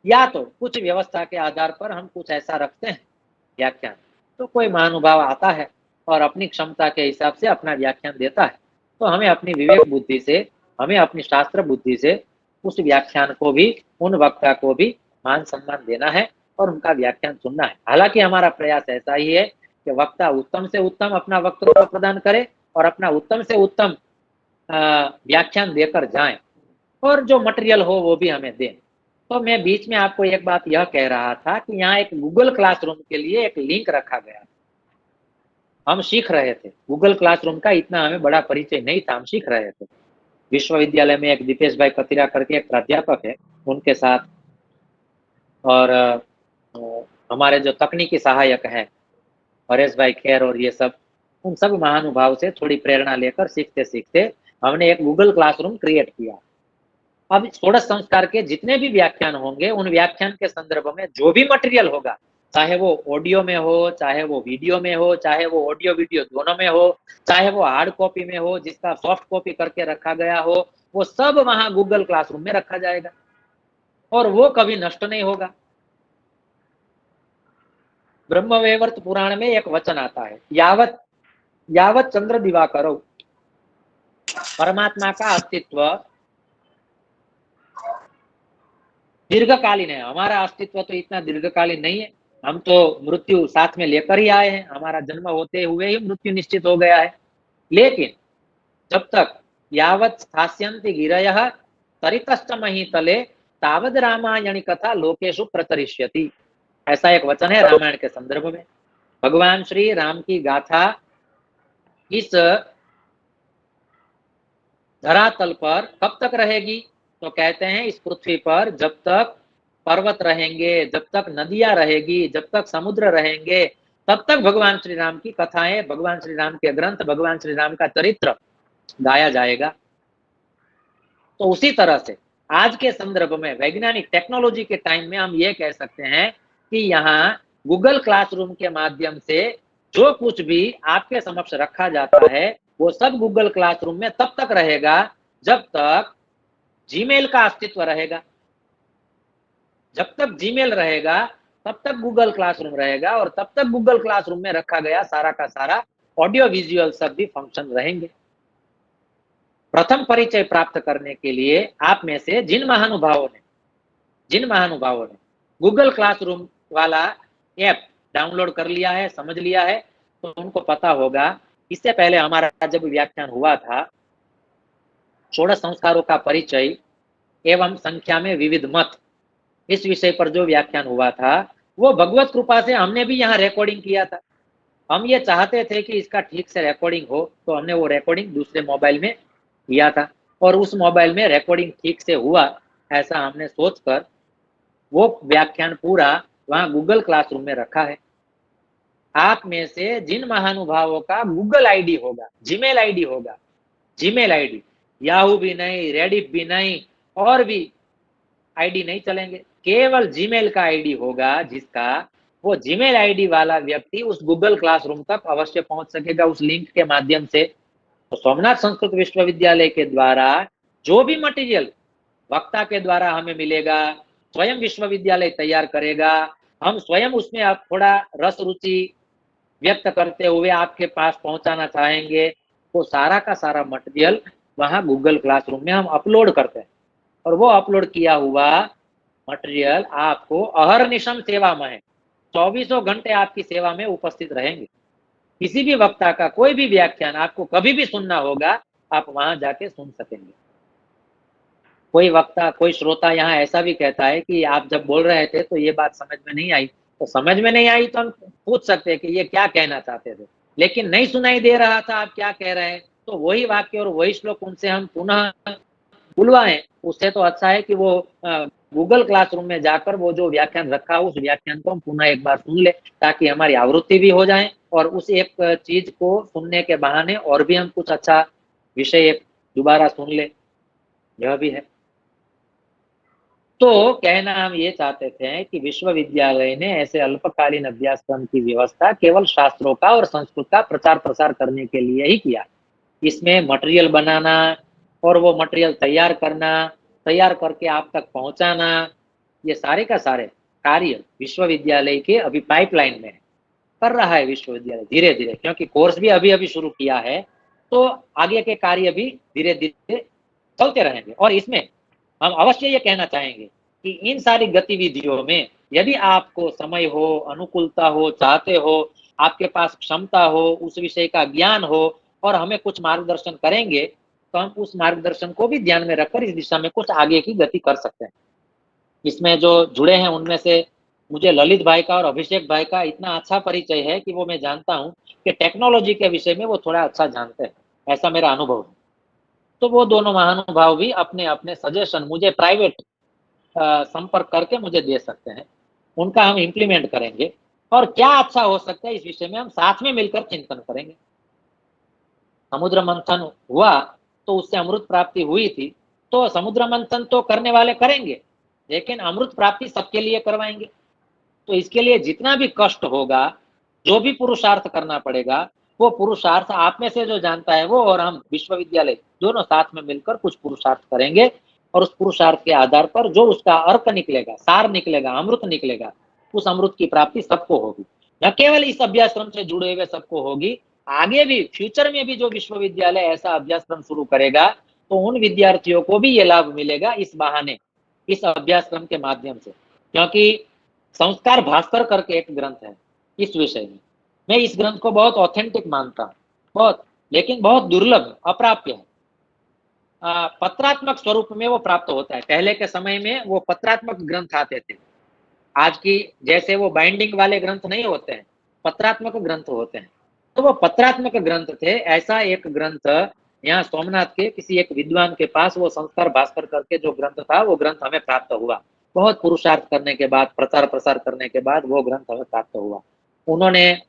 या तो कुछ व्यवस्था के आधार पर हम कुछ ऐसा रखते हैं व्याख्यान। तो कोई महानुभाव आता है और अपनी क्षमता के हिसाब से अपना व्याख्यान देता है। तो हमें अपनी विवेक बुद्धि से, हमें अपनी शास्त्र बुद्धि से उस व्याख्यान को भी, उन वक्ता को भी मान-सम्मान देना है और उनका व्याख्यान सुनना है। हालाँकि हमारा प्रयास ऐसा ही है कि वक्ता उत्तम से उत्तम अपना वक्तव्य प्रदान करे और अपना उत्तम से उत्तम व्याख्यान देकर जाएँ और जो मटेरियल हो वो भी हमें दें। तो मैं बीच में आपको एक बात यह कह रहा था कि यहाँ एक गूगल क्लासरूम के लिए एक लिंक रखा गया। हम सीख रहे थे। गूगल क्लासरूम का इतना हमें बड़ा परिचय नहीं था, हम सीख रहे थे। विश्वविद्यालय में एक दीपेश भाई कतिरा करके एक प्राध्यापक है, उनके साथ और हमारे जो तकनीकी सहायक हैं, हरेश भाई खेर और ये सब, उन सब महानुभाव से थोड़ी प्रेरणा लेकर सीखते-सीखते हमने एक गूगल क्लासरूम क्रिएट किया। अब षोडश संस्कार के जितने भी व्याख्यान होंगे, उन व्याख्यान के संदर्भ में जो भी मटेरियल होगा, चाहे वो ऑडियो में हो, चाहे वो वीडियो में हो, चाहे वो ऑडियो-वीडियो दोनों में हो, चाहे वो हार्ड कॉपी में हो, जिसका सॉफ्ट कॉपी करके रखा गया हो, वो सब वहाँ गूगल क्लासरूम में रखा जाएगा और वो कभी नष्ट नहीं होगा। ब्रह्मवैवर्त पुराण में एक वचन आता है, यावत यावत चंद्र दिवाकरौ, परमात्मा का अस्तित्व दीर्घकालीन है। हमारा अस्तित्व तो इतना दीर्घकालीन नहीं है। हम तो मृत्यु साथ में लेकर ही आए हैं। हमारा जन्म होते हुए ही मृत्यु निश्चित हो गया है। लेकिन जब तक यावत् स्थास्यन्ति गिरयः सरितश्च महीतले तावद् रामायणी कथा लोकेषु प्रचरिष्यति। ऐसा एक वचन है रामायण के संदर्भ में। भगवान श्री राम की गाथा इस धरातल पर कब तक रहेगी? तो कहते हैं इस पृथ्वी पर जब तक पर्वत रहेंगे, जब तक नदियां रहेगी, जब तक समुद्र रहेंगे, तब तक भगवान श्री राम की कथाएं, भगवान श्री राम के ग्रंथ, भगवान श्री राम का चरित्र गाया जाएगा। तो उसी तरह से आज के संदर्भ में वैज्ञानिक टेक्नोलॉजी के टाइम में हम ये कह सकते हैं कि यहाँ गूगल क्लासरूम के माध्यम से जो कुछ भी आपके समक्ष रखा जाता है वो सब गूगल क्लासरूम में तब तक रहेगा जब तक जीमेल का अस्तित्व रहेगा। जब तक जीमेल रहेगा तब तक गूगल क्लासरूम रहेगा और तब तक गूगल क्लासरूम में रखा गया सारा का सारा ऑडियो विजुअल सब भी फंक्शन रहेंगे। प्रथम परिचय प्राप्त करने के लिए आप में से जिन महानुभावों ने गूगल क्लासरूम वाला ऐप डाउनलोड कर लिया है, समझ लिया है, तो उनको पता होगा। इससे पहले हमारा जब व्याख्यान हुआ था 16 संस्कारों का परिचय एवं संख्या में विविध मत, इस विषय पर जो व्याख्यान हुआ था वो भगवत कृपा से हमने भी यहाँ रिकॉर्डिंग किया था। हम ये चाहते थे कि इसका ठीक से रिकॉर्डिंग हो, तो हमने वो रिकॉर्डिंग दूसरे मोबाइल में किया था और उस मोबाइल में रिकॉर्डिंग ठीक से हुआ ऐसा हमने सोचकर वो व्याख्यान पूरा वहाँ गूगल क्लासरूम में रखा है। आप में से जिन महानुभावों का गूगल आईडी होगा, जीमेल आईडी होगा, जीमेल आईडी, याहू भी नहीं, रेडिफ भी नहीं और भी आईडी नहीं चलेंगे, केवल जीमेल का आईडी होगा जिसका, वो जीमेल आईडी वाला व्यक्ति उस गूगल क्लासरूम तक अवश्य पहुंच सकेगा उस लिंक के माध्यम से। तो सोमनाथ संस्कृत विश्वविद्यालय के द्वारा जो भी मटेरियल वक्ता के द्वारा हमें मिलेगा, स्वयं विश्वविद्यालय तैयार करेगा, हम स्वयं उसमें आप थोड़ा रस रुचि व्यक्त करते हुए आपके पास पहुंचाना चाहेंगे। वो सारा का सारा मटेरियल वहां गूगल क्लासरूम में हम अपलोड करते हैं और वो अपलोड किया हुआ मटेरियल आपको अहर्निशम सेवा में है, 24 घंटे आपकी सेवा में उपस्थित रहेंगे। किसी भी वक्ता का कोई भी व्याख्यान आपको कभी भी सुनना होगा, आप वहां जाके सुन सकेंगे। कोई वक्ता, कोई श्रोता यहाँ ऐसा भी कहता है कि आप जब बोल रहे थे तो ये बात समझ में नहीं आई, तो समझ में नहीं आई तो हम पूछ सकते हैं कि ये क्या कहना चाहते थे, लेकिन नहीं सुनाई दे रहा था आप क्या कह रहे हैं, तो वही वाक्य और वही श्लोक उनसे हम पुनः बुलवाएं, उससे तो अच्छा है कि वो गूगल क्लासरूम में जाकर वो जो व्याख्यान रखा हो उस व्याख्यान को हम पुनः एक बार सुन ले, ताकि हमारी आवृत्ति भी हो जाए और उस एक चीज को सुनने के बहाने और भी हम कुछ अच्छा विषय एक दोबारा सुन ले, यह भी है। तो कहना हम ये चाहते थे कि विश्वविद्यालय ने ऐसे अल्पकालीन अभ्यासक्रम की व्यवस्था केवल शास्त्रों का और संस्कृत का प्रचार प्रसार करने के लिए ही किया। इसमें मटेरियल बनाना और वो मटेरियल तैयार करना, तैयार करके आप तक पहुंचाना, ये सारे का सारे कार्य विश्वविद्यालय के अभी पाइपलाइन में है, कर रहा है विश्वविद्यालय धीरे धीरे, क्योंकि कोर्स भी अभी अभी शुरू किया है, तो आगे के कार्य भी धीरे धीरे चलते रहेंगे। और इसमें हम अवश्य ये कहना चाहेंगे कि इन सारी गतिविधियों में यदि आपको समय हो, अनुकूलता हो, चाहते हो, आपके पास क्षमता हो, उस विषय का ज्ञान हो और हमें कुछ मार्गदर्शन करेंगे, तो हम उस मार्गदर्शन को भी ध्यान में रखकर इस दिशा में कुछ आगे की गति कर सकते हैं। इसमें जो जुड़े हैं उनमें से मुझे ललित भाई का और अभिषेक भाई का इतना अच्छा परिचय है कि वो मैं जानता हूँ कि टेक्नोलॉजी के विषय में वो थोड़ा अच्छा जानते हैं, ऐसा मेरा अनुभव है। तो वो दोनों महानुभाव भी अपने अपने सजेशन मुझे प्राइवेट संपर्क करके मुझे दे सकते हैं, उनका हम इम्प्लीमेंट करेंगे और क्या अच्छा हो सकता है इस विषय में हम साथ में मिलकर चिंतन करेंगे। समुद्र मंथन हुआ तो उससे अमृत प्राप्ति हुई थी, तो समुद्र मंथन तो करने वाले करेंगे, लेकिन अमृत प्राप्ति सबके लिए करवाएंगे। तो इसके लिए जितना भी कष्ट होगा, जो भी पुरुषार्थ करना पड़ेगा, वो पुरुषार्थ आप में से जो जानता है वो और हम विश्वविद्यालय दोनों साथ में मिलकर कुछ पुरुषार्थ करेंगे और उस पुरुषार्थ के आधार पर जो उसका अर्क निकलेगा, सार निकलेगा, अमृत निकलेगा, उस अमृत की प्राप्ति सबको होगी। न केवल इस अभ्यासक्रम से जुड़े हुए सबको होगी, आगे भी फ्यूचर में भी जो विश्वविद्यालय ऐसा अभ्यासक्रम शुरू करेगा तो उन विद्यार्थियों को भी ये लाभ मिलेगा इस बहाने, इस अभ्यासक्रम के माध्यम से। क्योंकि संस्कार भास्कर करके एक ग्रंथ है इस विषय में, मैं इस ग्रंथ को बहुत ऑथेंटिक मानता हूँ, बहुत, लेकिन बहुत दुर्लभ, अप्राप्य है। पत्रात्मक स्वरूप में वो प्राप्त होता है। पहले के समय में वो पत्रात्मक ग्रंथ आते थे, आज की जैसे वो बाइंडिंग वाले ग्रंथ नहीं होते हैं, पत्रात्मक ग्रंथ होते हैं। तो वो पत्रात्मक ग्रंथ थे। ऐसा एक ग्रंथ यहाँ सोमनाथ के किसी एक विद्वान के पास वो संस्कार भास्कर करके जो ग्रंथ था, वो ग्रंथ हमें प्राप्त हुआ। बहुत पुरुषार्थ करने के बाद, प्रचार प्रसार करने के बाद वो ग्रंथ हमें प्राप्त हुआ। उन्होंने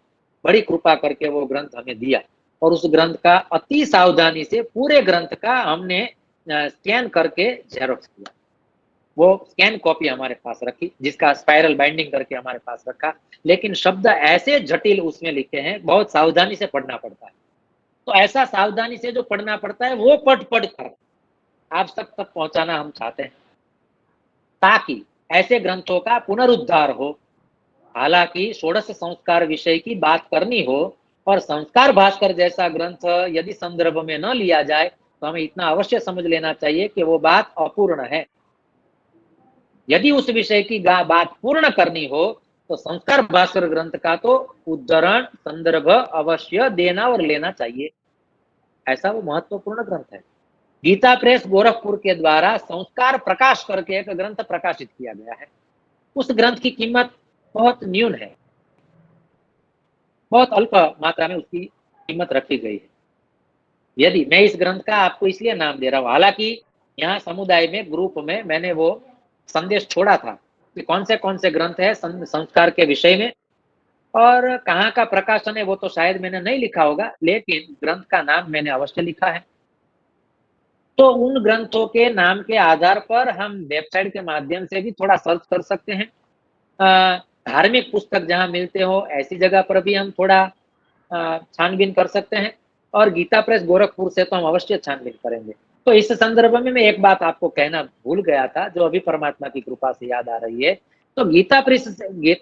बड़ी कृपा करके वो ग्रंथ हमें दिया और उस ग्रंथ का अति सावधानी से पूरे ग्रंथ का हमने स्कैन करके जेरोक्स किया। वो स्कैन कॉपी हमारे पास रखी, जिसका स्पाइरल बाइंडिंग करके हमारे पास रखा, लेकिन शब्द ऐसे जटिल उसमें लिखे हैं, बहुत सावधानी से पढ़ना पड़ता है। तो ऐसा सावधानी से जो पढ़ना पड़ता है वो पढ़ कर आप तक पहुंचाना हम चाहते हैं, ताकि ऐसे ग्रंथों का पुनरुद्धार हो। हालांकि षोडश संस्कार विषय की बात करनी हो और संस्कार भास्कर जैसा ग्रंथ यदि संदर्भ में न लिया जाए तो हमें इतना अवश्य समझ लेना चाहिए कि वो बात अपूर्ण है। यदि उस विषय की बात पूर्ण करनी हो तो संस्कार भास्कर ग्रंथ का तो उद्धरण संदर्भ अवश्य देना और लेना चाहिए। ऐसा वो महत्वपूर्ण ग्रंथ है। गीता प्रेस गोरखपुर के द्वारा संस्कार प्रकाश करके एक ग्रंथ प्रकाशित किया गया है। उस ग्रंथ की कीमत बहुत न्यून है, बहुत अल्प मात्रा में उसकी कीमत रखी गई है। यदि मैं इस ग्रंथ का आपको इसलिए नाम दे रहा हूँ, हालांकि यहाँ समुदाय में ग्रुप में मैंने वो संदेश छोड़ा था कि कौन से ग्रंथ है संस्कार के विषय में और कहाँ का प्रकाशन है, वो तो शायद मैंने नहीं लिखा होगा, लेकिन ग्रंथ का नाम मैंने अवश्य लिखा है। तो उन ग्रंथों के नाम के आधार पर हम वेबसाइट के माध्यम से भी थोड़ा सर्च कर सकते हैं। धार्मिक पुस्तक जहाँ मिलते हो ऐसी जगह पर भी हम थोड़ा छानबीन कर सकते हैं और गीता प्रेस गोरखपुर से तो हम अवश्य छानबीन करेंगे। तो इस संदर्भ में मैं एक बात आपको कहना भूल गया था, जो अभी परमात्मा की कृपा से याद आ रही है। तो गीता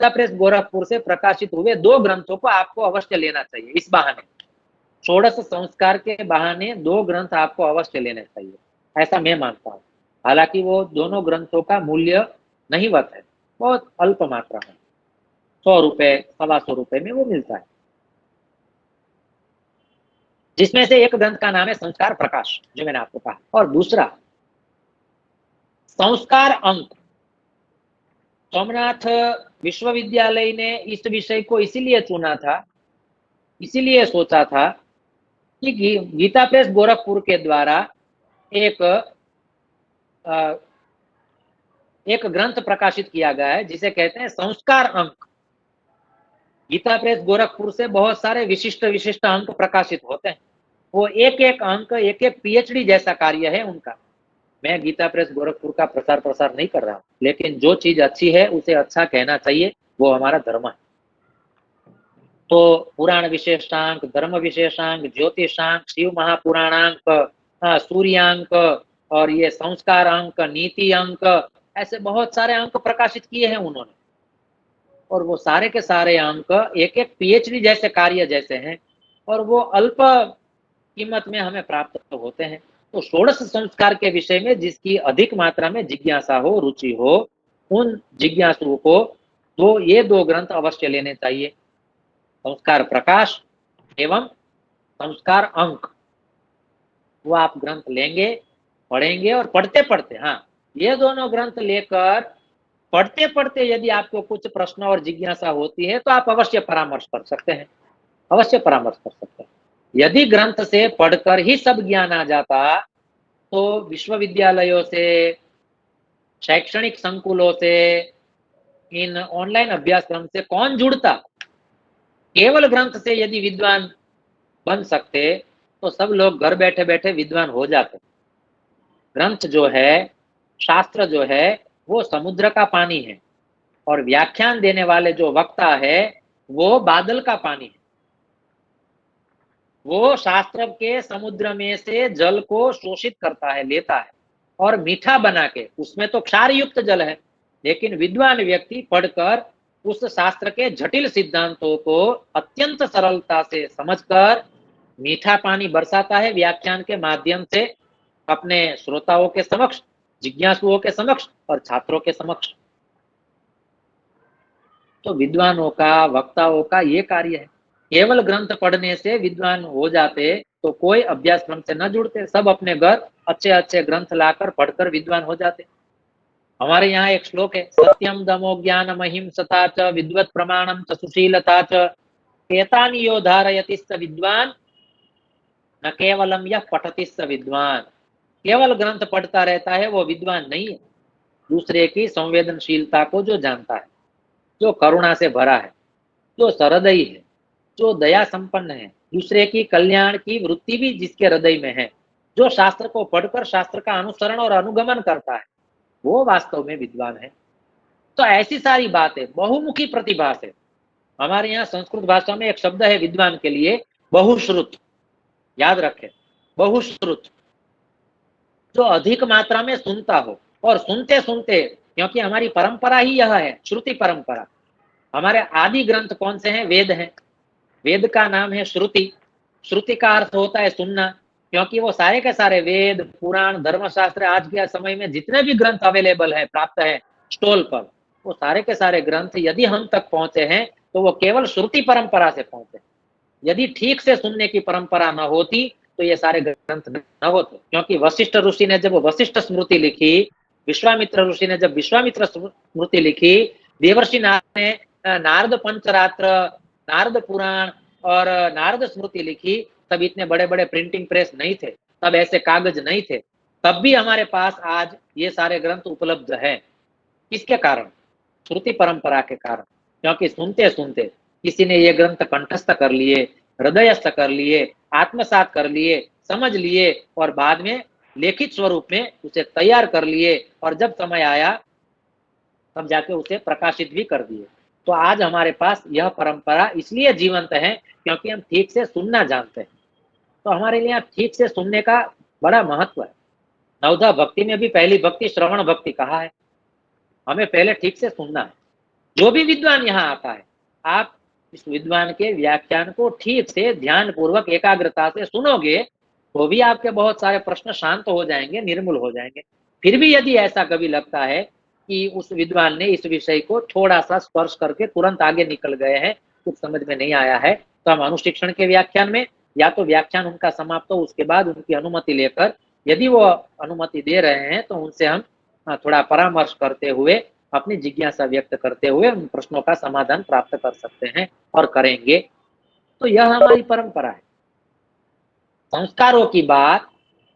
प्रेस गोरखपुर से प्रकाशित हुए 2 ग्रंथों को आपको अवश्य लेना चाहिए। इस बहाने षोडश संस्कार के बहाने 2 ग्रंथ आपको अवश्य लेने चाहिए, ऐसा मैं मानता हूँ। हालांकि वो दोनों ग्रंथों का मूल्य नहींवत है, बहुत अल्प मात्रा में, 100 रुपए, 125 रुपए में वो मिलता है। जिसमें से एक ग्रंथ का नाम है संस्कार प्रकाश, जो मैंने आपको कहा, और दूसरा संस्कार अंक। सोमनाथ विश्वविद्यालय ने इस विषय को इसीलिए चुना था, इसीलिए सोचा था कि गीता प्रेस गोरखपुर के द्वारा एक एक ग्रंथ प्रकाशित किया गया है जिसे कहते हैं संस्कार अंक। गीता प्रेस गोरखपुर से बहुत सारे विशिष्ट विशिष्ट अंक प्रकाशित होते हैं। वो एक एक अंक एक एक पीएचडी जैसा कार्य है उनका। मैं गीता प्रेस गोरखपुर का प्रसार प्रसार नहीं कर रहा हूं, लेकिन जो चीज अच्छी है उसे अच्छा कहना चाहिए, वो हमारा धर्म है। तो पुराण विशेषांक, धर्म विशेषांक, ज्योतिषांक, शिव महापुराणांक, सूर्यांक, और ये संस्कार अंक, नीति अंक, ऐसे बहुत सारे अंक प्रकाशित किए हैं उन्होंने। और वो सारे के सारे अंक एक एक पीएचडी जैसे कार्य जैसे हैं, और वो अल्प कीमत में हमें प्राप्त होते हैं। तो षोडश संस्कार के विषय में जिसकी अधिक मात्रा में जिज्ञासा हो, रुचि हो, उन जिज्ञासुओं को ये दो ग्रंथ अवश्य लेने चाहिए, संस्कार प्रकाश एवं संस्कार अंक। वो आप ग्रंथ लेंगे, पढ़ेंगे, और पढ़ते पढ़ते, हाँ, ये दोनों ग्रंथ लेकर पढ़ते पढ़ते यदि आपको कुछ प्रश्न और जिज्ञासा होती है तो आप अवश्य परामर्श कर सकते हैं, अवश्य परामर्श कर सकते हैं। यदि ग्रंथ से पढ़कर ही सब ज्ञान आ जाता तो विश्वविद्यालयों से, शैक्षणिक संकुलों से, इन ऑनलाइन अभ्यासक्रम से कौन जुड़ता। केवल ग्रंथ से यदि विद्वान बन सकते तो सब लोग घर बैठे बैठे विद्वान हो जाते। ग्रंथ जो है, शास्त्र जो है, वो समुद्र का पानी है, और व्याख्यान देने वाले जो वक्ता है वो बादल का पानी है। वो शास्त्र के समुद्र में से जल को शोषित करता है, लेता है, और मीठा बना के, उसमें तो क्षार युक्त जल है, लेकिन विद्वान व्यक्ति पढ़कर उस शास्त्र के जटिल सिद्धांतों को अत्यंत सरलता से समझकर मीठा पानी बरसाता है व्याख्यान के माध्यम से अपने श्रोताओं के समक्ष, जिज्ञासुओं के समक्ष, और छात्रों के समक्ष। तो विद्वानों का, वक्ताओं का ये कार्य है। केवल ग्रंथ पढ़ने से विद्वान हो जाते तो कोई अभ्यासक्रम से न जुड़ते, सब अपने घर अच्छे अच्छे ग्रंथ लाकर पढ़कर विद्वान हो जाते। हमारे यहाँ एक श्लोक है, सत्यम दमो ज्ञानम अहिंसता च विद्वत् प्रमाणम च सुशीलता च एतानि यो धारयति स विद्वान न केवलम यह पठति स विद्वान। केवल ग्रंथ पढ़ता रहता है वो विद्वान नहीं है। दूसरे की संवेदनशीलता को जो जानता है, जो करुणा से भरा है, जो सहृदयी है, जो दया संपन्न है, दूसरे की कल्याण की वृत्ति भी जिसके हृदय में है, जो शास्त्र को पढ़कर शास्त्र का अनुसरण और अनुगमन करता है, वो वास्तव में विद्वान है। तो ऐसी सारी बातें, बहुमुखी प्रतिभा से, हमारे यहाँ संस्कृत भाषा में एक शब्द है विद्वान के लिए, बहुश्रुत। याद रखें, बहुश्रुत, जो अधिक मात्रा में सुनता हो, और सुनते सुनते, क्योंकि हमारी परंपरा ही यह है, श्रुति परंपरा। हमारे आदि ग्रंथ कौन से हैं? वेद हैं। वेद का नाम है श्रुति। श्रुति का अर्थ होता है सुनना, क्योंकि वो सारे के सारे वेद, पुराण, धर्मशास्त्र, आज के समय में जितने भी ग्रंथ अवेलेबल है, प्राप्त है स्टॉल पर, वो सारे के सारे ग्रंथ यदि हम तक पहुंचे हैं तो वो केवल श्रुति परंपरा से पहुंचे। यदि ठीक से सुनने की परंपरा न होती तो ये सारे ग्रंथ न होते। क्योंकि वशिष्ठ ऋषि ने जब वशिष्ठ स्मृति लिखी, विश्वामित्र ऋषि ने जब विश्वामित्र स्मृति लिखी, देवर्षि नारद ने नारद पंचरात्र, नारद पुराण और नारद स्मृति लिखी, तब इतने बड़े बड़े प्रिंटिंग प्रेस नहीं थे, तब ऐसे कागज नहीं थे, तब भी हमारे पास आज ये सारे ग्रंथ उपलब्ध है। किसके कारण? श्रुति परंपरा के कारण। क्योंकि सुनते सुनते किसी ने ये ग्रंथ कंठस्थ कर लिए, हृदयस्थ कर लिए, आत्मसात कर लिए, समझ लिए, और बाद में लेखित स्वरूप में उसे तैयार कर लिए, और जब समय आया तब जाके उसे प्रकाशित भी कर दिए। तो आज हमारे पास यह परंपरा इसलिए जीवंत है क्योंकि हम ठीक से सुनना जानते हैं। तो हमारे लिए ठीक से सुनने का बड़ा महत्व है। नवधा भक्ति में भी पहली भक्ति श्रवण भक्ति कहा है। हमें पहले ठीक से सुनना है। जो भी विद्वान यहाँ आता है, आप इस विद्वान के व्याख्यान को ठीक से ध्यान पूर्वक एकाग्रता से सुनोगे तो भी आपके बहुत सारे प्रश्न शांत हो जाएंगे, निर्मूल हो जाएंगे। फिर भी यदि ऐसा कभी लगता है कि उस विद्वान ने इस विषय को थोड़ा सा स्पर्श करके तुरंत आगे निकल गए हैं, कुछ समझ में नहीं आया है, तो हम अनुशिक्षण के व्याख्यान में, या तो व्याख्यान उनका समाप्त हो उसके बाद उनकी अनुमति लेकर, यदि वो अनुमति दे रहे हैं तो उनसे हम थोड़ा परामर्श करते हुए, अपनी जिज्ञासा व्यक्त करते हुए उन प्रश्नों का समाधान प्राप्त कर सकते हैं और करेंगे। तो यह हमारी परंपरा है। संस्कारों की बात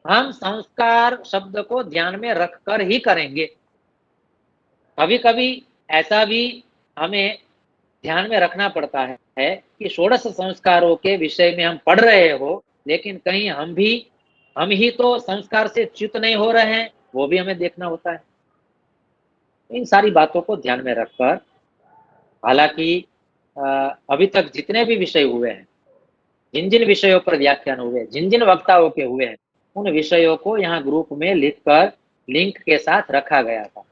हम संस्कार शब्द को ध्यान में रखकर ही करेंगे। कभी कभी ऐसा भी हमें ध्यान में रखना पड़ता है कि षोडश संस्कारों के विषय में हम पढ़ रहे हो, लेकिन कहीं हम ही तो संस्कार से च्युत नहीं हो रहे हैं, वो भी हमें देखना होता है। इन सारी बातों को ध्यान में रखकर, हालांकि अभी तक जितने भी विषय हुए हैं, जिन जिन विषयों पर व्याख्यान हुए, जिन जिन वक्ताओं के हुए हैं, उन विषयों को यहाँ ग्रुप में लिखकर लिंक के साथ रखा गया था।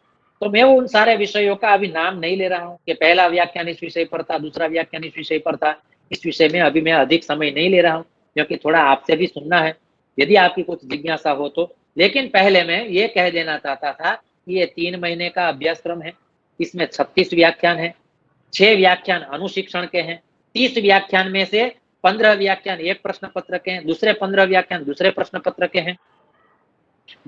तो मैं उन सारे विषयों का अभी नाम नहीं ले रहा हूँ कि पहला व्याख्यान इस विषय पर था, दूसरा व्याख्यान इस विषय पर था। इस विषय में अभी मैं अधिक समय नहीं ले रहा हूँ, क्योंकि थोड़ा आपसे भी सुनना है, यदि आपकी कुछ जिज्ञासा हो तो। लेकिन पहले मैं ये कह देना चाहता था कि ये 3 महीने का अभ्यासक्रम है, इसमें 36 व्याख्यान है, 6 व्याख्यान अनुशिक्षण के हैं, 30 व्याख्यान में से 15 व्याख्यान एक प्रश्न पत्र के हैं, दूसरे 15 व्याख्यान दूसरे प्रश्न पत्र के हैं।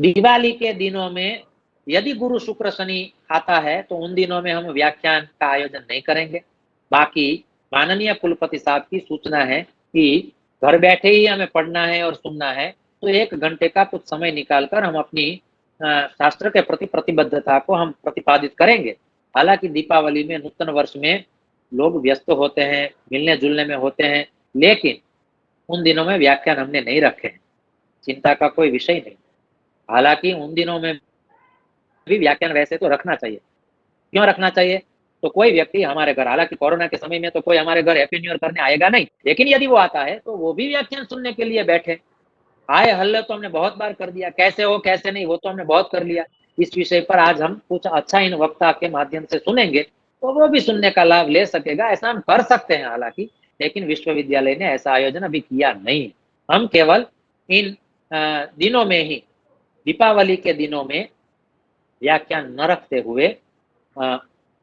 दिवाली के दिनों में यदि गुरु शुक्र शनि आता है तो उन दिनों में हम व्याख्यान का आयोजन नहीं करेंगे। बाकी माननीय कुलपति साहब की सूचना है कि घर बैठे ही हमें पढ़ना है और सुनना है, तो 1 घंटे का कुछ समय निकालकर हम अपनी शास्त्र के प्रति प्रतिबद्धता को हम प्रतिपादित करेंगे। हालांकि दीपावली में, नूतन वर्ष में लोग व्यस्त होते हैं, मिलने जुलने में होते हैं, लेकिन उन दिनों में व्याख्यान हमने नहीं रखे हैं, चिंता का कोई विषय नहीं। हालांकि उन दिनों में भी व्याख्यान वैसे तो रखना चाहिए। क्यों रखना चाहिए? तो कोई व्यक्ति हमारे घर, हालांकि कोरोना के समय में तो कोई हमारे घर हैप्पी न्यू ईयर करने आएगा नहीं, लेकिन यदि वो आता है तो वो भी व्याख्यान सुनने के लिए बैठे। हाय हल्ला तो हमने बहुत बार कर दिया, कैसे हो कैसे नहीं वो तो हमने बहुत कर लिया। इस विषय पर आज हम कुछ अच्छा इन वक्ता के माध्यम से सुनेंगे, तो वो भी सुनने का लाभ ले सकेगा। ऐसा हम कर सकते हैं हालांकि, लेकिन विश्वविद्यालय ने ऐसा आयोजन अभी किया नहीं। हम केवल इन दिनों में ही, दीपावली के दिनों में व्याख्यान न रखते हुए,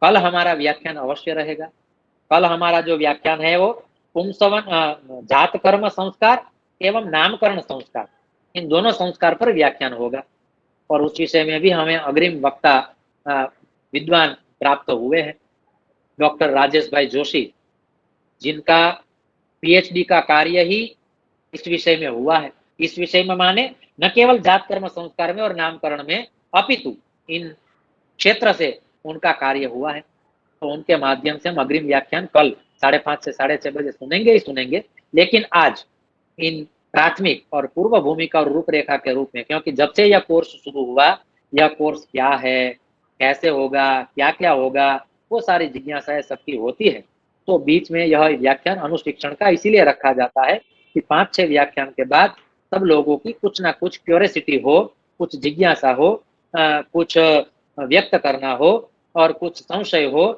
कल हमारा व्याख्यान अवश्य रहेगा। कल हमारा जो व्याख्यान है वो पुंसवन, जात कर्म संस्कार एवं नामकरण संस्कार, इन दोनों संस्कार पर व्याख्यान होगा। और उस विषय में भी हमें अग्रिम वक्ता विद्वान प्राप्त हुए हैं, डॉक्टर राजेश भाई जोशी, जिनका पीएचडी का कार्य ही इस विषय में हुआ है। इस विषय में माने न केवल जात कर्म संस्कार में और नामकरण में, अपितु इन क्षेत्र से उनका कार्य हुआ है। तो उनके माध्यम से हम अग्रिम व्याख्यान कल 5:30 से 6:30 बजे सुनेंगे ही सुनेंगे। लेकिन आज इन प्राथमिक और पूर्व भूमिका और रूपरेखा के रूप में, क्योंकि जब से यह कोर्स शुरू हुआ, यह कोर्स क्या है, कैसे होगा, क्या क्या होगा, वो सारी जिज्ञासाएं सबकी होती है। तो बीच में यह व्याख्यान अनुशिक्षण का इसीलिए रखा जाता है कि 5-6 व्याख्यान के बाद सब लोगों की कुछ ना कुछ क्यूरियोसिटी हो, कुछ जिज्ञासा हो, कुछ व्यक्त करना हो और कुछ संशय हो,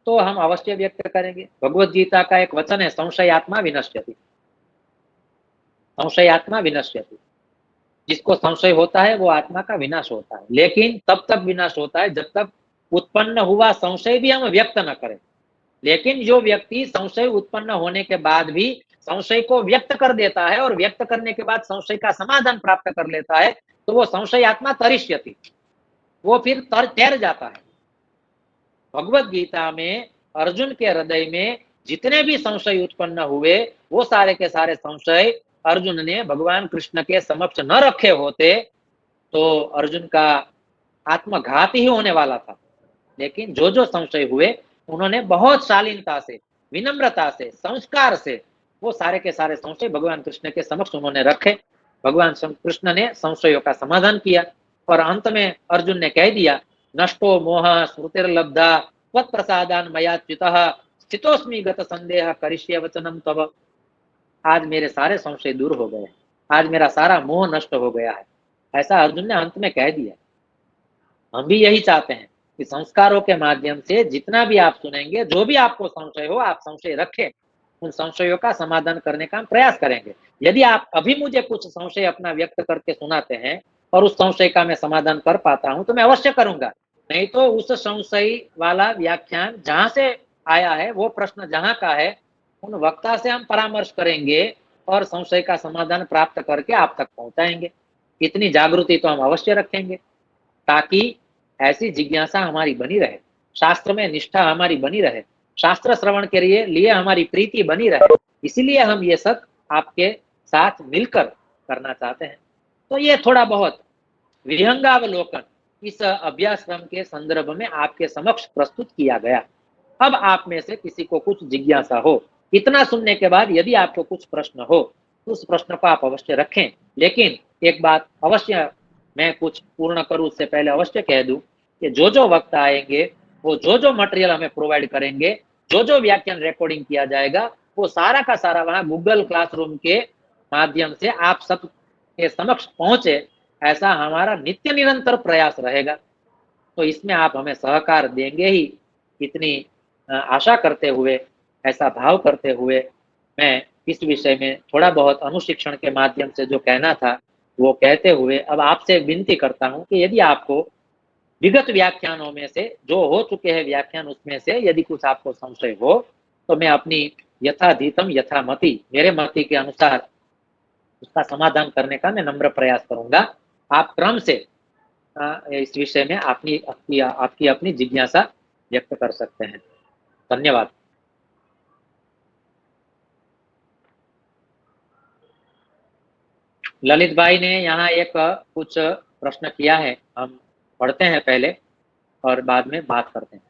तो हम अवश्य व्यक्त करेंगे। भगवत गीता का एक वचन है, संशयात्मा विनश्यति, संशयात्मा विनश्यति। जिसको संशय होता है वो आत्मा का विनाश होता है, लेकिन तब तक विनाश होता है जब तक उत्पन्न हुआ संशय भी हम व्यक्त न करें। लेकिन जो व्यक्ति संशय उत्पन्न होने के बाद भी संशय को व्यक्त कर देता है और व्यक्त करने के बाद संशय का समाधान प्राप्त कर लेता है, तो वो संशयात्मा तरिष्यति, वो फिर तैर जाता है। भगवत गीता में अर्जुन के हृदय में जितने भी संशय उत्पन्न हुए, वो सारे के सारे संशय अर्जुन ने भगवान कृष्ण के समक्ष न रखे होते तो अर्जुन का आत्मघात ही होने वाला था। लेकिन जो जो संशय हुए, उन्होंने बहुत शालीनता से, विनम्रता से, संस्कार से वो सारे के सारे संशय भगवान कृष्ण के समक्ष उन्होंने रखे। भगवान कृष्ण ने संशयों का समाधान किया और अंत में अर्जुन ने कह दिया, नष्टो मोह स्मृतिर्लब्धा त्वत्प्रसादान मया च्युतः स्थितोस्मि गत संदेह करिष्ये वचनम तव। आज मेरे सारे संशय दूर हो गए, आज मेरा सारा मोह नष्ट हो गया है, ऐसा अर्जुन ने अंत में कह दिया। हम भी यही चाहते हैं कि संस्कारों के माध्यम से जितना भी आप सुनेंगे, जो भी आपको संशय हो, आप संशय रखें, उन संशयों का समाधान करने का हम प्रयास करेंगे। यदि आप अभी मुझे कुछ संशय अपना व्यक्त करके सुनाते हैं और उस संशय का मैं समाधान कर पाता हूं तो मैं अवश्य करूंगा, नहीं तो उस संशय वाला व्याख्यान जहां से आया है, वो प्रश्न जहां का है, उन वक्ता से हम परामर्श करेंगे और संशय का समाधान प्राप्त करके आप तक पहुंचाएंगे। इतनी जागृति तो हम अवश्य रखेंगे, ताकि ऐसी जिज्ञासा हमारी बनी रहे, शास्त्र में निष्ठा हमारी बनी रहे, शास्त्र श्रवण के लिए हमारी प्रीति बनी रहे। इसीलिए हम ये सब आपके साथ मिलकर करना चाहते हैं। तो ये थोड़ा बहुत विहंगावलोकन इस अभ्यास क्रम के संदर्भ में आपके समक्ष प्रस्तुत किया गया। अब आप में से किसी को कुछ जिज्ञासा हो, इतना सुनने के बाद यदि आपको कुछ प्रश्न हो तो उस प्रश्न को आप अवश्य रखें। लेकिन एक बात अवश्य मैं कुछ पूर्ण करूं उससे पहले अवश्य कह दूं कि जो वक्त आएंगे, वो जो मटेरियल हमें प्रोवाइड करेंगे, जो व्याख्यान रिकॉर्डिंग किया जाएगा, वो सारा का सारा वहां गूगल क्लासरूम के माध्यम से आप सब के समक्ष पहुंचे, ऐसा हमारा नित्य निरंतर प्रयास रहेगा। तो इसमें आप हमें सहकार देंगे ही, इतनी आशा करते हुए, ऐसा भाव करते हुए मैं इस विषय में थोड़ा बहुत अनुशिक्षण के माध्यम से जो कहना था वो कहते हुए अब आपसे विनती करता हूं कि यदि आपको विगत व्याख्यानों में से जो हो चुके हैं व्याख्यान उसमें से यदि कुछ आपको संशय हो तो मैं अपनी यथाधीतम यथामति मेरे मति के अनुसार उसका समाधान करने का मैं नम्र प्रयास करूंगा। आप क्रम से इस विषय में आपकी अपनी जिज्ञासा व्यक्त कर सकते हैं। धन्यवाद। ललित भाई ने यहाँ एक कुछ प्रश्न किया है, हम पढ़ते हैं पहले और बाद में बात करते हैं।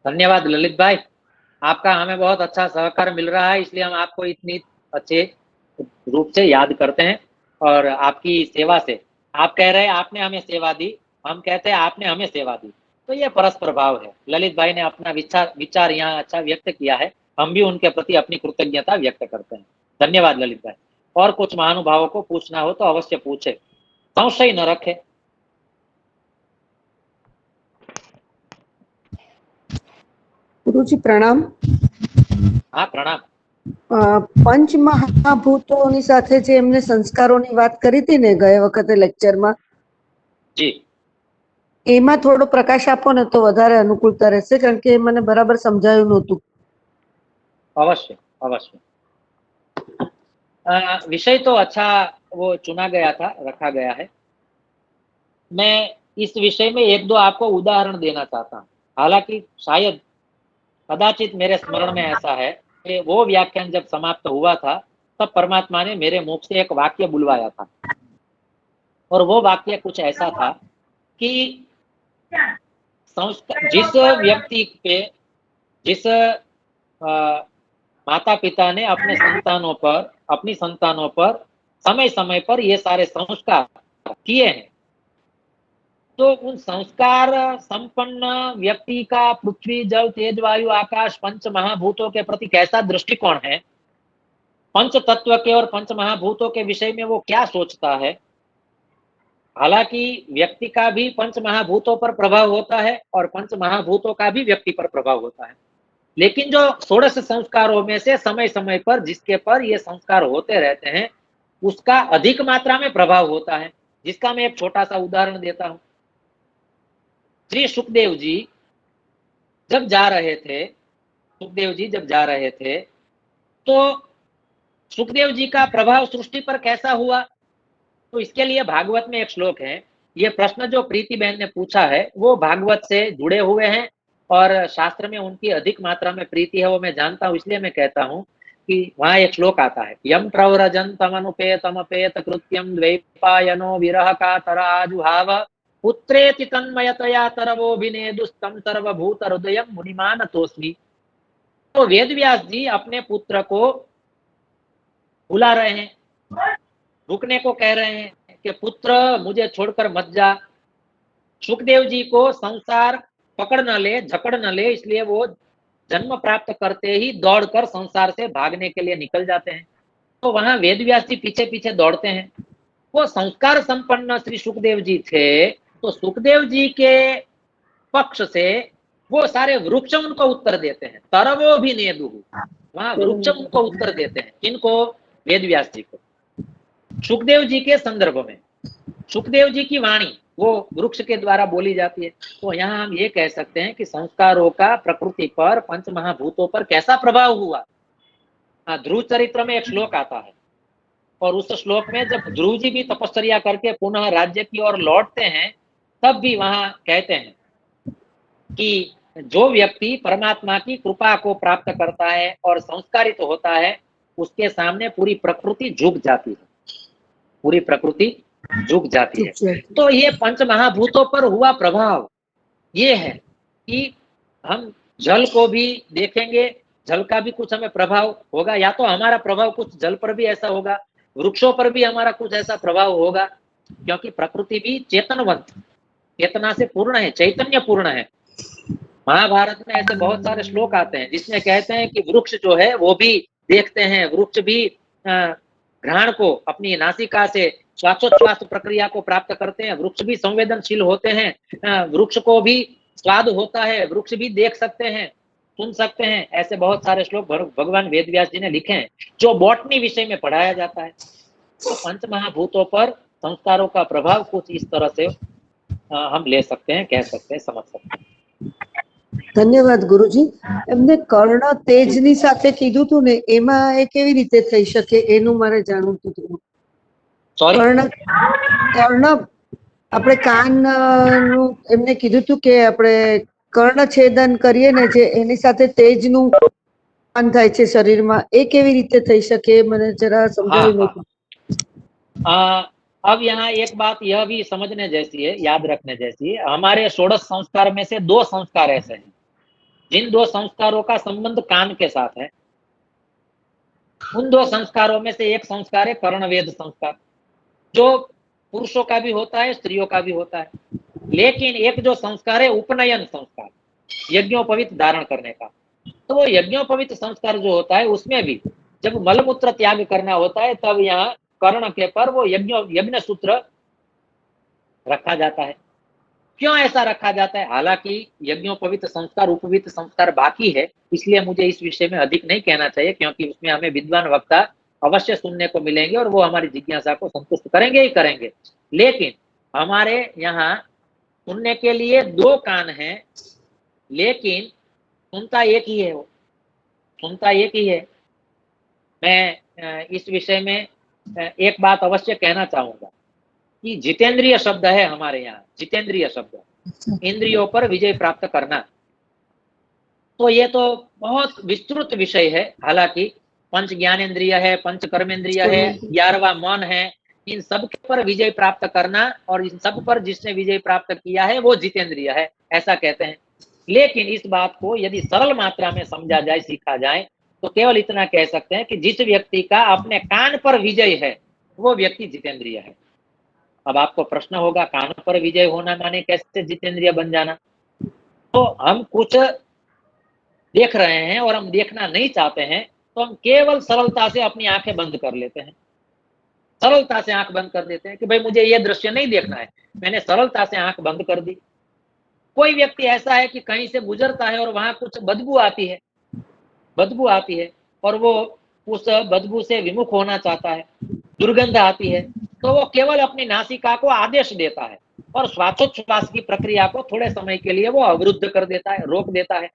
धन्यवाद ललित भाई, आपका हमें बहुत अच्छा सहकार मिल रहा है, इसलिए हम आपको इतनी अच्छे रूप से याद करते हैं और आपकी सेवा से, आप कह रहे हैं आपने हमें सेवा दी, हम कहते हैं आपने हमें सेवा दी, तो ये परस्पर भाव है। ललित भाई ने अपना विचार यहाँ अच्छा व्यक्त किया है, हम भी उनके प्रति अपनी कृतज्ञता व्यक्त करते हैं। धन्यवाद ललित भाई। और कुछ महानुभावों को पूछना हो तो अवश्य पूछे, संशय न रखे। गुरुजी प्रणाम। हाँ प्रणाम। પંચ મહાભૂતોની સાથે જે એમને સંસ્કારોની વાત કરી હતી ને ગયા વખતે લેક્ચરમાં, જી એમાં થોડો પ્રકાશ આપો ને તો વધારે અનુકૂળતા રહેશે, કારણ કે મને બરાબર સમજાયું નહોતું। अवश्य अवश्य। विषय तो अच्छा वो चुना गया था, रखा गया है। मैं इस विषय में एक दो आपको उदाहरण देना चाहता हूँ। हालांकि शायद कदाचित मेरे स्मरण में ऐसा है कि वो व्याख्यान जब समाप्त हुआ था तब परमात्मा ने मेरे मुख से एक वाक्य बुलवाया था, और वो वाक्य कुछ ऐसा था कि जिस व्यक्ति पे, जिस माता पिता ने अपनी संतानों पर समय समय पर ये सारे संस्कार किए हैं, तो उन संस्कार संपन्न व्यक्ति का पृथ्वी जल तेज वायु आकाश पंच महाभूतों के प्रति कैसा दृष्टिकोण है, पंच तत्व के और पंच महाभूतों के विषय में वो क्या सोचता है। हालांकि व्यक्ति का भी पंच महाभूतों पर प्रभाव होता है और पंच महाभूतों का भी व्यक्ति पर प्रभाव होता है, लेकिन जो 16 संस्कारों में से समय समय पर जिसके पर ये संस्कार होते रहते हैं उसका अधिक मात्रा में प्रभाव होता है। जिसका मैं एक छोटा सा उदाहरण देता हूं। श्री सुखदेव जी जब जा रहे थे तो सुखदेव जी का प्रभाव सृष्टि पर कैसा हुआ, तो इसके लिए भागवत में एक श्लोक है। ये प्रश्न जो प्रीति बहन ने पूछा है वो भागवत से जुड़े हुए हैं और शास्त्र में उनकी अधिक मात्रा में प्रीति है, वो मैं जानता हूं, इसलिए मैं कहता हूं कि वहां एक श्लोक आता है, यम प्रव्रजन तमनुपेत कृत्यम द्वैपायनो विरह का तराजुहाव पुत्रेति तन्मयतया तरवोभिनेदुस्तम सर्वभूत हृदय मुनिमानतोस्मि। तो वेद व्यास जी अपने पुत्र को बुला रहे हैं, रुकने को कह रहे हैं कि पुत्र मुझे छोड़कर मत जा। सुखदेव जी को संसार पकड़ न ले, झकड़ न ले, इसलिए वो जन्म प्राप्त करते ही दौड़कर संसार से भागने के लिए निकल जाते हैं। तो वहां वेद व्यास जी पीछे पीछे दौड़ते हैं। वो संस्कार संपन्न श्री सुखदेव जी थे, तो सुखदेव जी के पक्ष से वो सारे वृक्ष उनको उत्तर देते हैं, तरवो भी नेदु, वहां वृक्ष उनको उत्तर देते हैं। किनको? वेद व्यास जी को। सुखदेव जी के संदर्भ में सुखदेव जी की वाणी वो वृक्ष के द्वारा बोली जाती है। तो यहाँ हम ये कह सकते हैं कि संस्कारों का प्रकृति पर, पंच महाभूतों पर कैसा प्रभाव हुआ। ध्रुव चरित्र में एक श्लोक आता है और उस श्लोक में जब ध्रुव जी भी तपस्या करके पुनः राज्य की ओर लौटते हैं तब भी वहां कहते हैं कि जो व्यक्ति परमात्मा की कृपा को प्राप्त करता है और संस्कारित होता है, उसके सामने पूरी प्रकृति झुक जाती है, पूरी प्रकृति झुक जाती है। तो ये पंच महाभूतों पर हुआ प्रभाव ये है कि हम जल को भी देखेंगे, जल का भी कुछ हमें प्रभाव होगा, या तो हमारा प्रभाव कुछ जल पर भी ऐसा होगा, वृक्षों पर भी हमारा कुछ ऐसा प्रभाव होगा, क्योंकि प्रकृति भी चेतनवंत, चेतना से पूर्ण है, चैतन्य पूर्ण है। महाभारत में ऐसे बहुत सारे श्लोक आते हैं जिसमें कहते हैं कि वृक्ष जो है वो भी देखते हैं, वृक्ष भी घ्राण को अपनी नासिका से श्वासोच्छ्वास प्रक्रिया को प्राप्त करते हैं, वृक्ष भी संवेदनशील होते हैं, वृक्ष को भी स्वाद होता है, वृक्ष भी देख सकते हैं, सुन सकते हैं। ऐसे बहुत सारे श्लोक भगवान वेदव्यास जी ने लिखे हैं जो बॉटनी विषय में पढ़ाया जाता है। तो पंच महाभूतों पर संस्कारों का प्रभाव कुछ इस तरह से हम ले सकते हैं, कह सकते हैं, समझ सकते हैं। ધન્યવાદ ગુરુજી. એમને કર્ણ તેજની સાથે કીધું હતું ને, એમાં એ કેવી રીતે થઈ શકે એનું મારે જાણવું હતું. કર્ણ આપણે કાન નું એમને કીધું હતું કે આપણે કર્ણ છેદન કરીએ ને, જે એની સાથે તેજનું પાન થાય છે શરીરમાં, એ કેવી રીતે થઈ શકે મને જરા સમજાવી લો. अब यहाँ एक बात यह भी समझने जैसी है, याद रखने जैसी है। हमारे 16 संस्कार में से 2 संस्कार ऐसे हैं जिन 2 संस्कारों का संबंध कान के साथ है। उन 2 संस्कारों में से एक संस्कार है कर्णवेद संस्कार, जो पुरुषों का भी होता है, स्त्रियों का भी होता है। लेकिन एक जो संस्कार है उपनयन संस्कार, यज्ञोपवीत धारण करने का, तो वो यज्ञोपवीत संस्कार जो होता है उसमें भी जब मलमूत्र त्याग करना होता है तब यहाँ कर्ण के पर वो यज्ञ सूत्र रखा जाता है। क्यों ऐसा रखा जाता है? हालांकि यज्ञोपवीत संस्कार उपवीत संस्कार बाकी है, इसलिए मुझे इस विषय में अधिक नहीं कहना चाहिए, क्योंकि उसमें हमें विद्वान वक्ता अवश्य सुनने को मिलेंगे और वो हमारी जिज्ञासा को संतुष्ट करेंगे ही करेंगे। लेकिन हमारे यहाँ सुनने के लिए 2 कान हैं, लेकिन सुनता एक ही है, वो सुनता एक ही है। मैं इस विषय में एक बात अवश्य कहना चाहूंगा कि जितेंद्रिय शब्द है हमारे यहाँ, जितेंद्रिय शब्द, इंद्रियों पर विजय प्राप्त करना। तो ये तो बहुत विस्तृत विषय है। हालांकि पंच ज्ञानेन्द्रिय है, पंच कर्मेंद्रिय है, 11वां मन है, इन सब पर विजय प्राप्त करना, और इन सब पर जिसने विजय प्राप्त किया है वो जितेंद्रिय है, ऐसा कहते हैं। लेकिन इस बात को यदि सरल मात्रा में समझा जाए, सीखा जाए, तो केवल इतना कह सकते हैं कि जिस व्यक्ति का अपने कान पर विजय है वो व्यक्ति जितेंद्रिय है। अब आपको प्रश्न होगा, कान पर विजय होना माने कैसे जितेंद्रिय बन जाना? तो हम कुछ देख रहे हैं और हम देखना नहीं चाहते हैं, तो हम केवल सरलता से अपनी आंखें बंद कर लेते हैं, सरलता से आंख बंद कर देते हैं कि भाई मुझे ये दृश्य नहीं देखना है, मैंने सरलता से आंख बंद कर दी। कोई व्यक्ति ऐसा है कि कहीं से गुजरता है और वहां कुछ बदबू आती है, बदबू आती है, और वो उस बदबू से विमुख होना चाहता है, दुर्गंध आती है, तो वो केवल अपनी नासिका को आदेश देता है और श्वासोच्छ्वास की प्रक्रिया को थोड़े समय के लिए वो अवरुद्ध कर देता है, रोक देता है।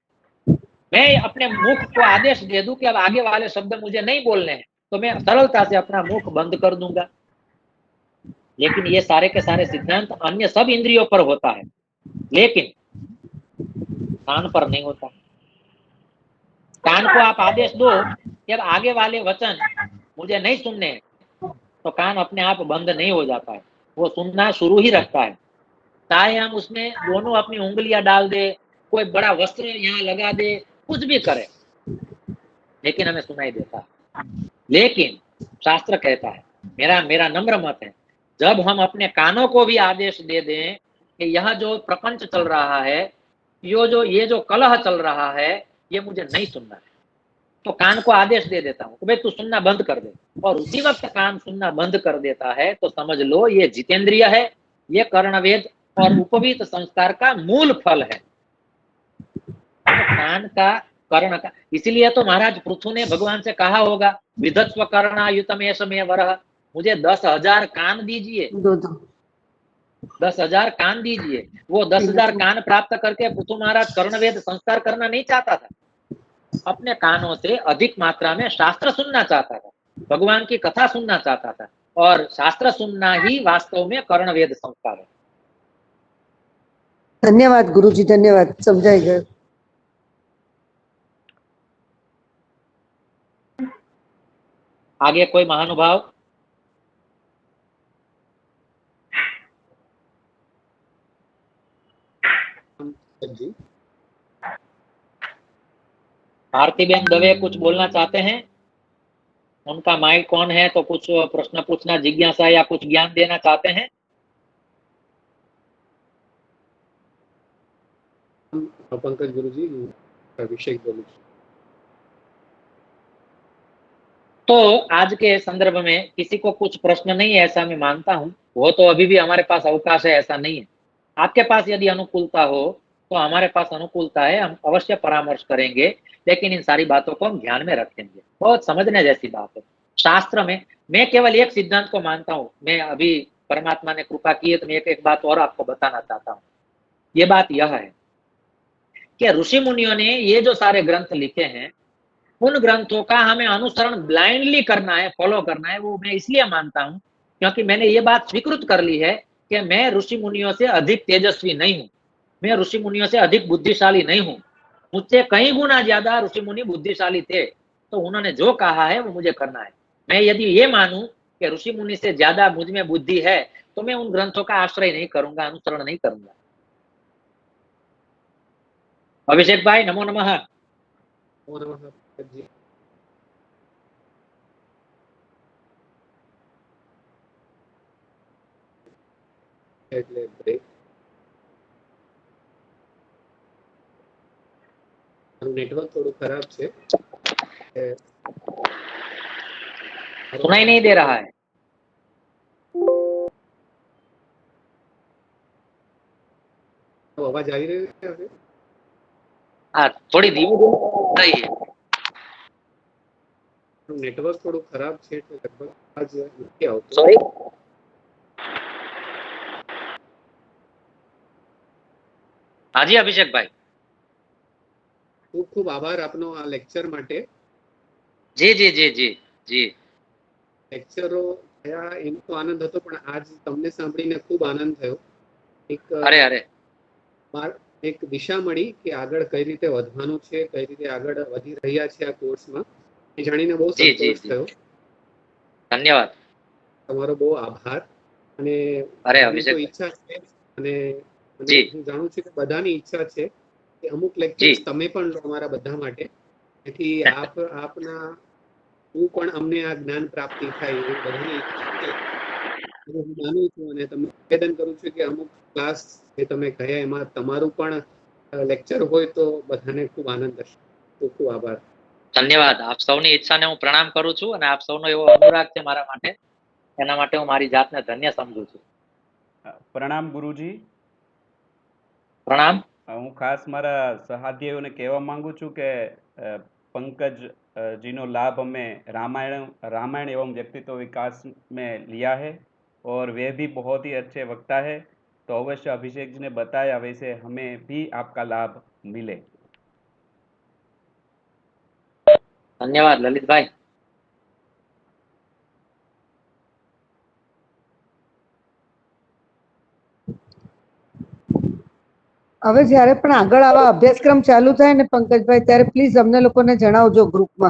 मैं अपने मुख को आदेश दे दूं कि अब आगे वाले शब्द मुझे नहीं बोलने हैं, तो मैं सरलता से अपना मुख बंद कर दूंगा। लेकिन ये सारे के सारे सिद्धांत अन्य सब इंद्रियों पर होता है, लेकिन कान पर नहीं होता। कान को आप आदेश दो कि अब आगे वाले वचन मुझे नहीं सुनने, तो कान अपने आप बंद नहीं हो जाता है, वो सुनना शुरू ही रखता है। चाहे हम उसमें दोनों अपनी उंगलियां डाल दे, कोई बड़ा वस्त्र यहाँ लगा दे, कुछ भी करे, लेकिन हमें सुनाई देता है। लेकिन शास्त्र कहता है, मेरा नम्र मत है, जब हम अपने कानों को भी आदेश दे दें कि यह जो प्रपंच चल रहा है, ये जो कलह चल रहा है, ये मुझे नहीं सुनना है, तो कान को आदेश दे देता हूँ कि भाई तू सुनना बंद कर दे, और उसी वक्त कान सुनना बंद कर देता है, तो समझ लो ये जितेंद्रिय है, ये कर्णवेद और उपवीत संस्कार का मूल फल है। कान का, कर्ण का, इसीलिए तो महाराज पृथु ने भगवान से कहा होगा, विधत्स्व कर्णायुतमेष मे वरः, मुझे 10,000 कान दीजिए, 10,000 कान दीजिए। वो 10,000 कान प्राप्त करके पृथु महाराज कर्णवेद संस्कार करना नहीं चाहता था, अपने कानों से अधिक मात्रा में शास्त्र सुनना चाहता था, भगवान की कथा सुनना चाहता था, और शास्त्र सुनना ही वास्तव में कर्णवेद संस्कार है। धन्यवाद गुरुजी, धन्यवाद, समझाई गए। आगे कोई महानुभाव? जी भारतीबेन दवे कुछ बोलना चाहते हैं? उनका माइक कौन है, तो कुछ प्रश्न पूछना, जिज्ञासा या कुछ ज्ञान देना चाहते हैं? पंकज गुरुजी, अभिषेक बोलूं। तो आज के संदर्भ में किसी को कुछ प्रश्न नहीं है ऐसा मैं मानता हूं। वो तो अभी भी हमारे पास अवकाश है, ऐसा नहीं है। आपके पास यदि अनुकूलता हो तो हमारे पास अनुकूलता है, हम अवश्य परामर्श करेंगे, लेकिन इन सारी बातों को हम ध्यान में रखेंगे। बहुत समझने जैसी बात है। शास्त्र में मैं केवल एक सिद्धांत को मानता हूं। मैं अभी परमात्मा ने कृपा की है तो मैं एक बात और आपको बताना चाहता हूँ। ये बात यह है कि ऋषि मुनियों ने ये जो सारे ग्रंथ लिखे हैं, उन ग्रंथों का हमें अनुसरण ब्लाइंडली करना है, फॉलो करना है। वो मैं इसलिए मानता हूं क्योंकि मैंने ये बात स्वीकृत कर ली है कि मैं ऋषि मुनियों से अधिक तेजस्वी नहीं हूं, मैं ऋषि मुनियों से अधिक बुद्धिशाली नहीं हूं। मुझसे कई गुना ज्यादा ऋषि मुनि बुद्धिशाली थे, तो उन्होंने जो कहा है वो मुझे करना है। मैं यदि ये मानूं कि ऋषि मुनि से ज्यादा मुझ में बुद्धि है, तो मैं उन ग्रंथों का आश्रय नहीं करूंगा, अनुसरण नहीं करूंगा। अभिषेक भाई, नमो नमः। नमो नमः पंकज जी। એટલે બ્રેક નેટવર્ક થોડું ખરાબ છે, सुनाई नहीं दे रहा है। અવાજ આવી રહ્યો છે હવે? हाँ, थोड़ी धीमी धीमी रही है। નેટવર્ક થોડું ખરાબ છે એટલે લગભગ અવાજ નથી આવતો। सॉरी। हाँ जी अभिषेक भाई। ખૂબ ખૂબ આભાર આપનો આ લેક્ચર માટે। जी जी जी जी जी। લેક્ચરો થયા એનો તો આનંદ હતો, પણ આજ તમને સાંભળીને ખૂબ આનંદ થયો। अरे अरे એક દિશા મળી કે આગળ કઈ રીતે વધવાનું છે, કઈ રીતે આગળ વધી રહ્યા છે આ કોર્સમાં, એ જાણીને બહુ जी जी સંતોષ जी, થયો। धन्यवाद। તમારો બહુ આભાર। અને અરે મારી અભિષેક તો ભાઈ। ઈચ્છા છે, અને અને जी હું જાણું છું કે બધાની ઈચ્છા છે કે અમુક जी લેક્ચર્સ તમે પણ લો અમારા બધા માટે, જેથી આપના હું પણ અમને આ જ્ઞાન પ્રાપ્તિ થાય એવી બધાની ઈચ્છા છે। અને હું માનું છું અને તમને નિવેદન કરું છું કે અમુક ક્લાસ જે તમે કહ્યા એમાં તમારું પણ લેક્ચર હોય તો બધાને ખૂબ આનંદ થશે। ખૂબ ખૂબ આભાર। ધન્યવાદ। આપ સૌની ઈચ્છાને હું પ્રણામ કરું છું અને આપ સૌનો એવો અનુરાગ છે મારા માટે, એના માટે હું મારી જાતને ધન્ય સમજુ છું। પ્રણામ ગુરુજી। પ્રણામ। હું ખાસ મારા સહાધ્યાયોને કહેવા માંગુ છું કે पंकज जी नो लाभ हमें रामायण एवं व्यक्तित्व विकास में लिया है, और वे भी बहुत ही अच्छे वक्ता है। तो अवश्य अभिषेक जी ने बताया वैसे हमें भी आपका लाभ मिले। धन्यवाद ललित भाई। હવે જ્યારે પણ આગળ આવા અભ્યાસક્રમ ચાલુ થાય ને પંકજભાઈ, ત્યારે પ્લીઝ અમને લોકોને જણાવજો ગ્રુપમાં।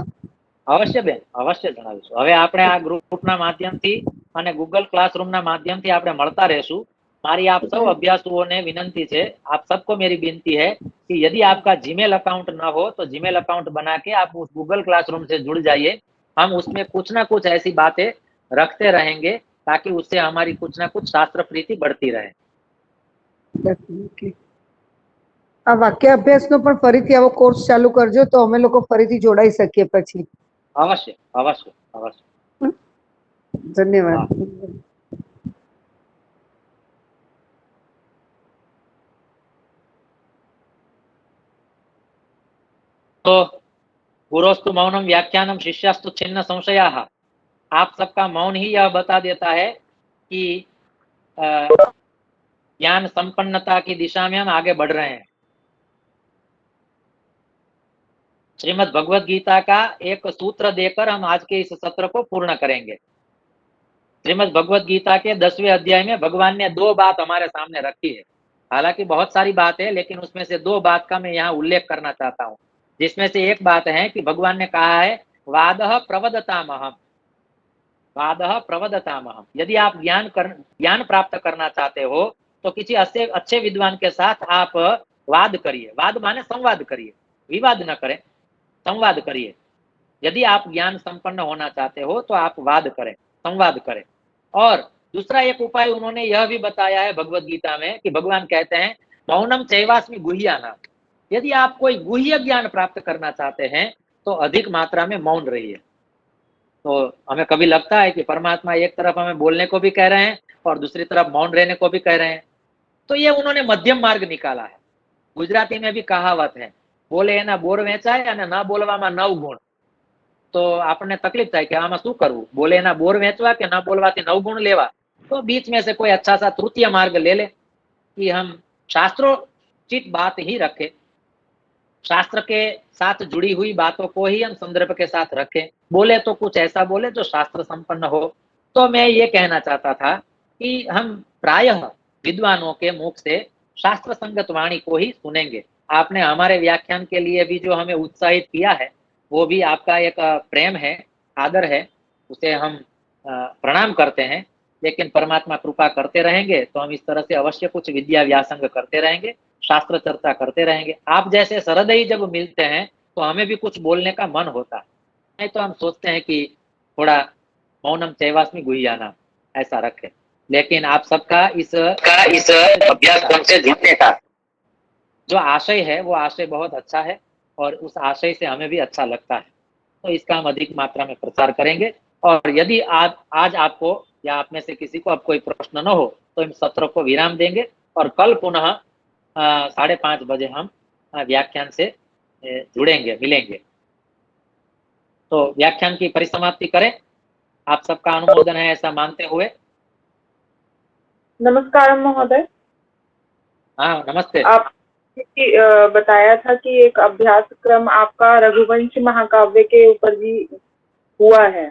અવશ્ય બેન, અવશ્ય જણાવીશું। હવે આપણે આ ગ્રુપના માધ્યમથી અને ગૂગલ ક્લાસરૂમના માધ્યમથી આપણે મળતા રહેશું। मारी आप सब अभ्यासुओं ने विनंती है, आप सबको मेरी विनती है कि यदि आपका जीमेल अकाउंट न हो तो जीमेल अकाउंट बना के आप उस गूगल क्लासरूम से जुड़ जाइए। हम उसमें कुछ ना कुछ ऐसी बातें रखते रहेंगे ताकि उससे हमारी कुछ ना कुछ शास्त्र प्रीति बढ़ती रहे। આ વાક્યાભ્યાસનો પણ ફરીથી આવો કોર્સ ચાલુ કરજો તો અમે લોકો ફરીથી જોડાઈ શકીએ પછી। अवश्य अवश्य अवश्य। ધન્યવાદ। हाँ। तो गुरोस्तु मौनम व्याख्यानम शिष्यास्तु छिन्न संशयाः। आप सबका मौन ही यह बता देता है कि ज्ञान संपन्नता की दिशा में हम आगे बढ़ रहे हैं। श्रीमद् भगवत गीता का एक सूत्र देकर हम आज के इस सत्र को पूर्ण करेंगे। श्रीमद् भगवत गीता के 10वें अध्याय में भगवान ने 2 बात हमारे सामने रखी है। हालांकि बहुत सारी बात है, लेकिन उसमें से 2 बात का मैं यहाँ उल्लेख करना चाहता हूँ। जिसमें से एक बात है कि भगवान ने कहा है वादः प्रवदतामहम्, वादः प्रवदतामहम्। यदि आप ज्ञान प्राप्त करना चाहते हो तो किसी अच्छे विद्वान के साथ आप वाद करिए। वाद माने संवाद करिए, विवाद न करें, संवाद करिए। यदि आप ज्ञान संपन्न होना चाहते हो तो आप वाद करें, संवाद करें। और दूसरा एक उपाय उन्होंने यह भी बताया है भगवत गीता में कि भगवान कहते हैं मौनम चैवास्मि गुह्यानाम। यदि आप कोई गुह्य ज्ञान प्राप्त करना चाहते हैं तो अधिक मात्रा में मौन रहिए। तो हमें कभी लगता है कि परमात्मा एक तरफ हमें बोलने को भी कह रहे हैं और दूसरी तरफ मौन रहने को भी कह रहे हैं, तो ये उन्होंने मध्यम मार्ग निकाला है। गुजराती में भी कहावत है, बोले एना बोर वेचाय અને ન બોલવામાં 9 ગુણ। तो आपने तकलीफ થાય કે આમાં શું કરવું, બોલે એના બોર વેચવા કે ન બોલવાથી 9 ગુण लेवा। तो बीच में से कोई अच्छा सा तृतीय मार्ग ले ले कि हम शास्त्रोचित बात ही रखें, शास्त्र के साथ जुड़ी हुई बातों को ही हम संदर्भ के साथ रखें। बोले तो कुछ ऐसा बोले जो शास्त्र संपन्न हो। तो मैं ये कहना चाहता था कि हम प्रायः विद्वानों के मुख से शास्त्र संगत वाणी को ही सुनेंगे। आपने हमारे व्याख्यान के लिए भी जो हमें उत्साहित किया है वो भी आपका एक प्रेम है, आदर है, उसे हम प्रणाम करते हैं। लेकिन परमात्मा कृपा करते रहेंगे तो हम इस तरह से अवश्य कुछ विद्या व्यासंग करते रहेंगे, शास्त्र चर्चा करते रहेंगे। आप जैसे सहृदयी जब मिलते हैं तो हमें भी कुछ बोलने का मन होता है, नहीं तो हम सोचते हैं कि थोड़ा मौनम चैवास्मि गुह्यानाम ऐसा रखें। लेकिन आप सबका इस अभ्यासक्रम से जुड़ने का जो आशय है वो आशय बहुत अच्छा है और उस आशय से हमें भी अच्छा लगता है। तो इसका हम अधिक मात्रा में प्रचार करेंगे। और यदि आज आपको या आप में से किसी को अब कोई प्रश्न न हो तो इन सत्र को विराम देंगे और कल पुनः 5:30 बजे हम व्याख्यान से जुड़ेंगे, मिलेंगे। तो व्याख्यान की परिसमाप्ति करें। आप सबका अनुमोदन है ऐसा मानते हुए। नमस्कार महोदय। हाँ नमस्ते। आप बताया था कि एक अभ्यास क्रम आपका रघुवंश महाकाव्य के ऊपर भी हुआ है,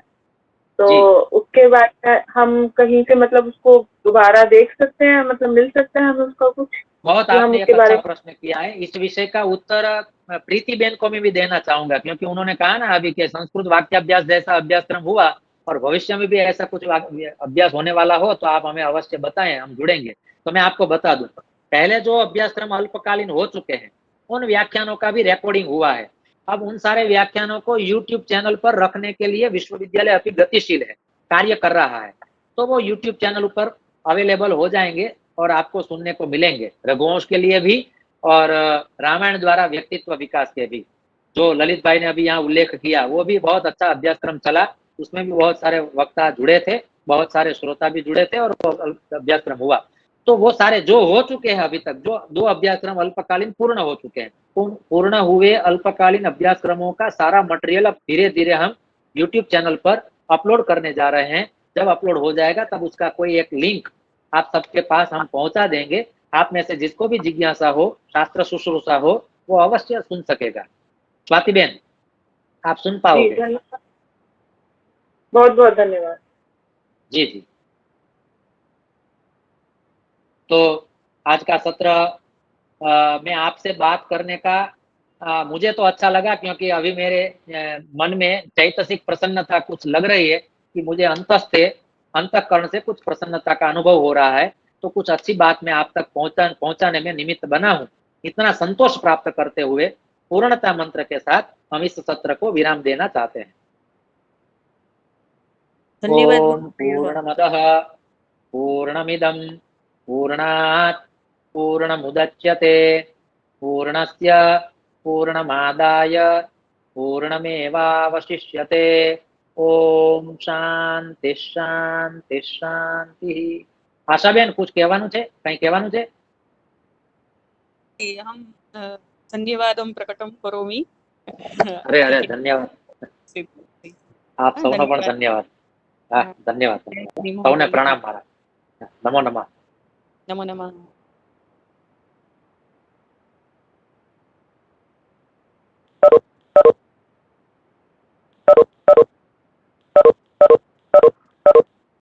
तो उसके बाद हम कहीं से मतलब उसको दोबारा देख सकते हैं, मतलब मिल सकते हैं हमें उसका कुछ? बहुत आपने एक अच्छा प्रश्न किया है। इस विषय का उत्तर प्रीति बेन को मैं भी देना चाहूंगा, क्योंकि उन्होंने कहा ना अभी के संस्कृत वाक्याभ्यास जैसा अभ्यासक्रम हुआ और भविष्य में भी ऐसा कुछ अभ्यास होने वाला हो तो आप हमें अवश्य बताएं, हम जुड़ेंगे। तो मैं आपको बता दूं, पहले जो अभ्यासक्रम अल्पकालीन हो चुके हैं उन व्याख्यानों का भी रिकॉर्डिंग हुआ है। अब उन सारे व्याख्यानों को यूट्यूब चैनल पर रखने के लिए विश्वविद्यालय अभी गतिशील है, कार्य कर रहा है। तो वो यूट्यूब चैनल पर अवेलेबल हो जाएंगे और आपको सुनने को मिलेंगे, रघुवंश के लिए भी और रामायण द्वारा व्यक्तित्व विकास के भी। जो ललित भाई ने अभी यहाँ उल्लेख किया वो भी बहुत अच्छा अभ्यासक्रम चला, उसमें भी बहुत सारे वक्ता जुड़े थे, बहुत सारे श्रोता भी जुड़े थे और अभ्यासक्रम हुआ। तो वो सारे जो हो चुके हैं अभी तक, जो 2 अभ्यासक्रम अल्पकालीन पूर्ण हो चुके हैं, पूर्ण हुए अल्पकालीन अभ्यासक्रमों का सारा मटेरियल अब धीरे धीरे हम यूट्यूब चैनल पर अपलोड करने जा रहे हैं। जब अपलोड हो जाएगा तब उसका कोई एक लिंक आप सबके पास हम पहुंचा देंगे। आप में से जिसको भी जिज्ञासा हो, शास्त्र शुश्रूषा हो, वो अवश्य सुन सकेगा। स्वाति बेन, आप सुन पाओगे? बहुत बहुत धन्यवाद। जी जी। तो आज का सत्र में आपसे बात करने का मुझे तो अच्छा लगा, क्योंकि अभी मेरे मन में चैतसिक प्रसन्नता कुछ लग रही है कि मुझे अंतःकरण से कुछ प्रसन्नता का अनुभव हो रहा है। तो कुछ अच्छी बात मैं आप तक पहुंचाने में निमित्त बना हूं। इतना संतोष प्राप्त करते हुए पूर्णता मंत्र के साथ हम इस सत्र को विराम देना चाहते हैं। ओम पूर्णमदः पूर्णमिदं पूर्णात् पूर्णमुदच्यते पूर्णस्य पूर्णमादाय पूर्णमेवावशिष्यते। ओम शांति शांति शांति। आशाबेन कुछ कहेવાનું છે? કંઈ કહેવાનું છે? हम धन्यवादं प्रकटं करोमि। अरे अरे धन्यवाद, आप સૌનો પણ ધન્યવાદ। ધન્યવાદ, સૌને પ્રણામ મારા। નમો નમઃ। नमो नमः।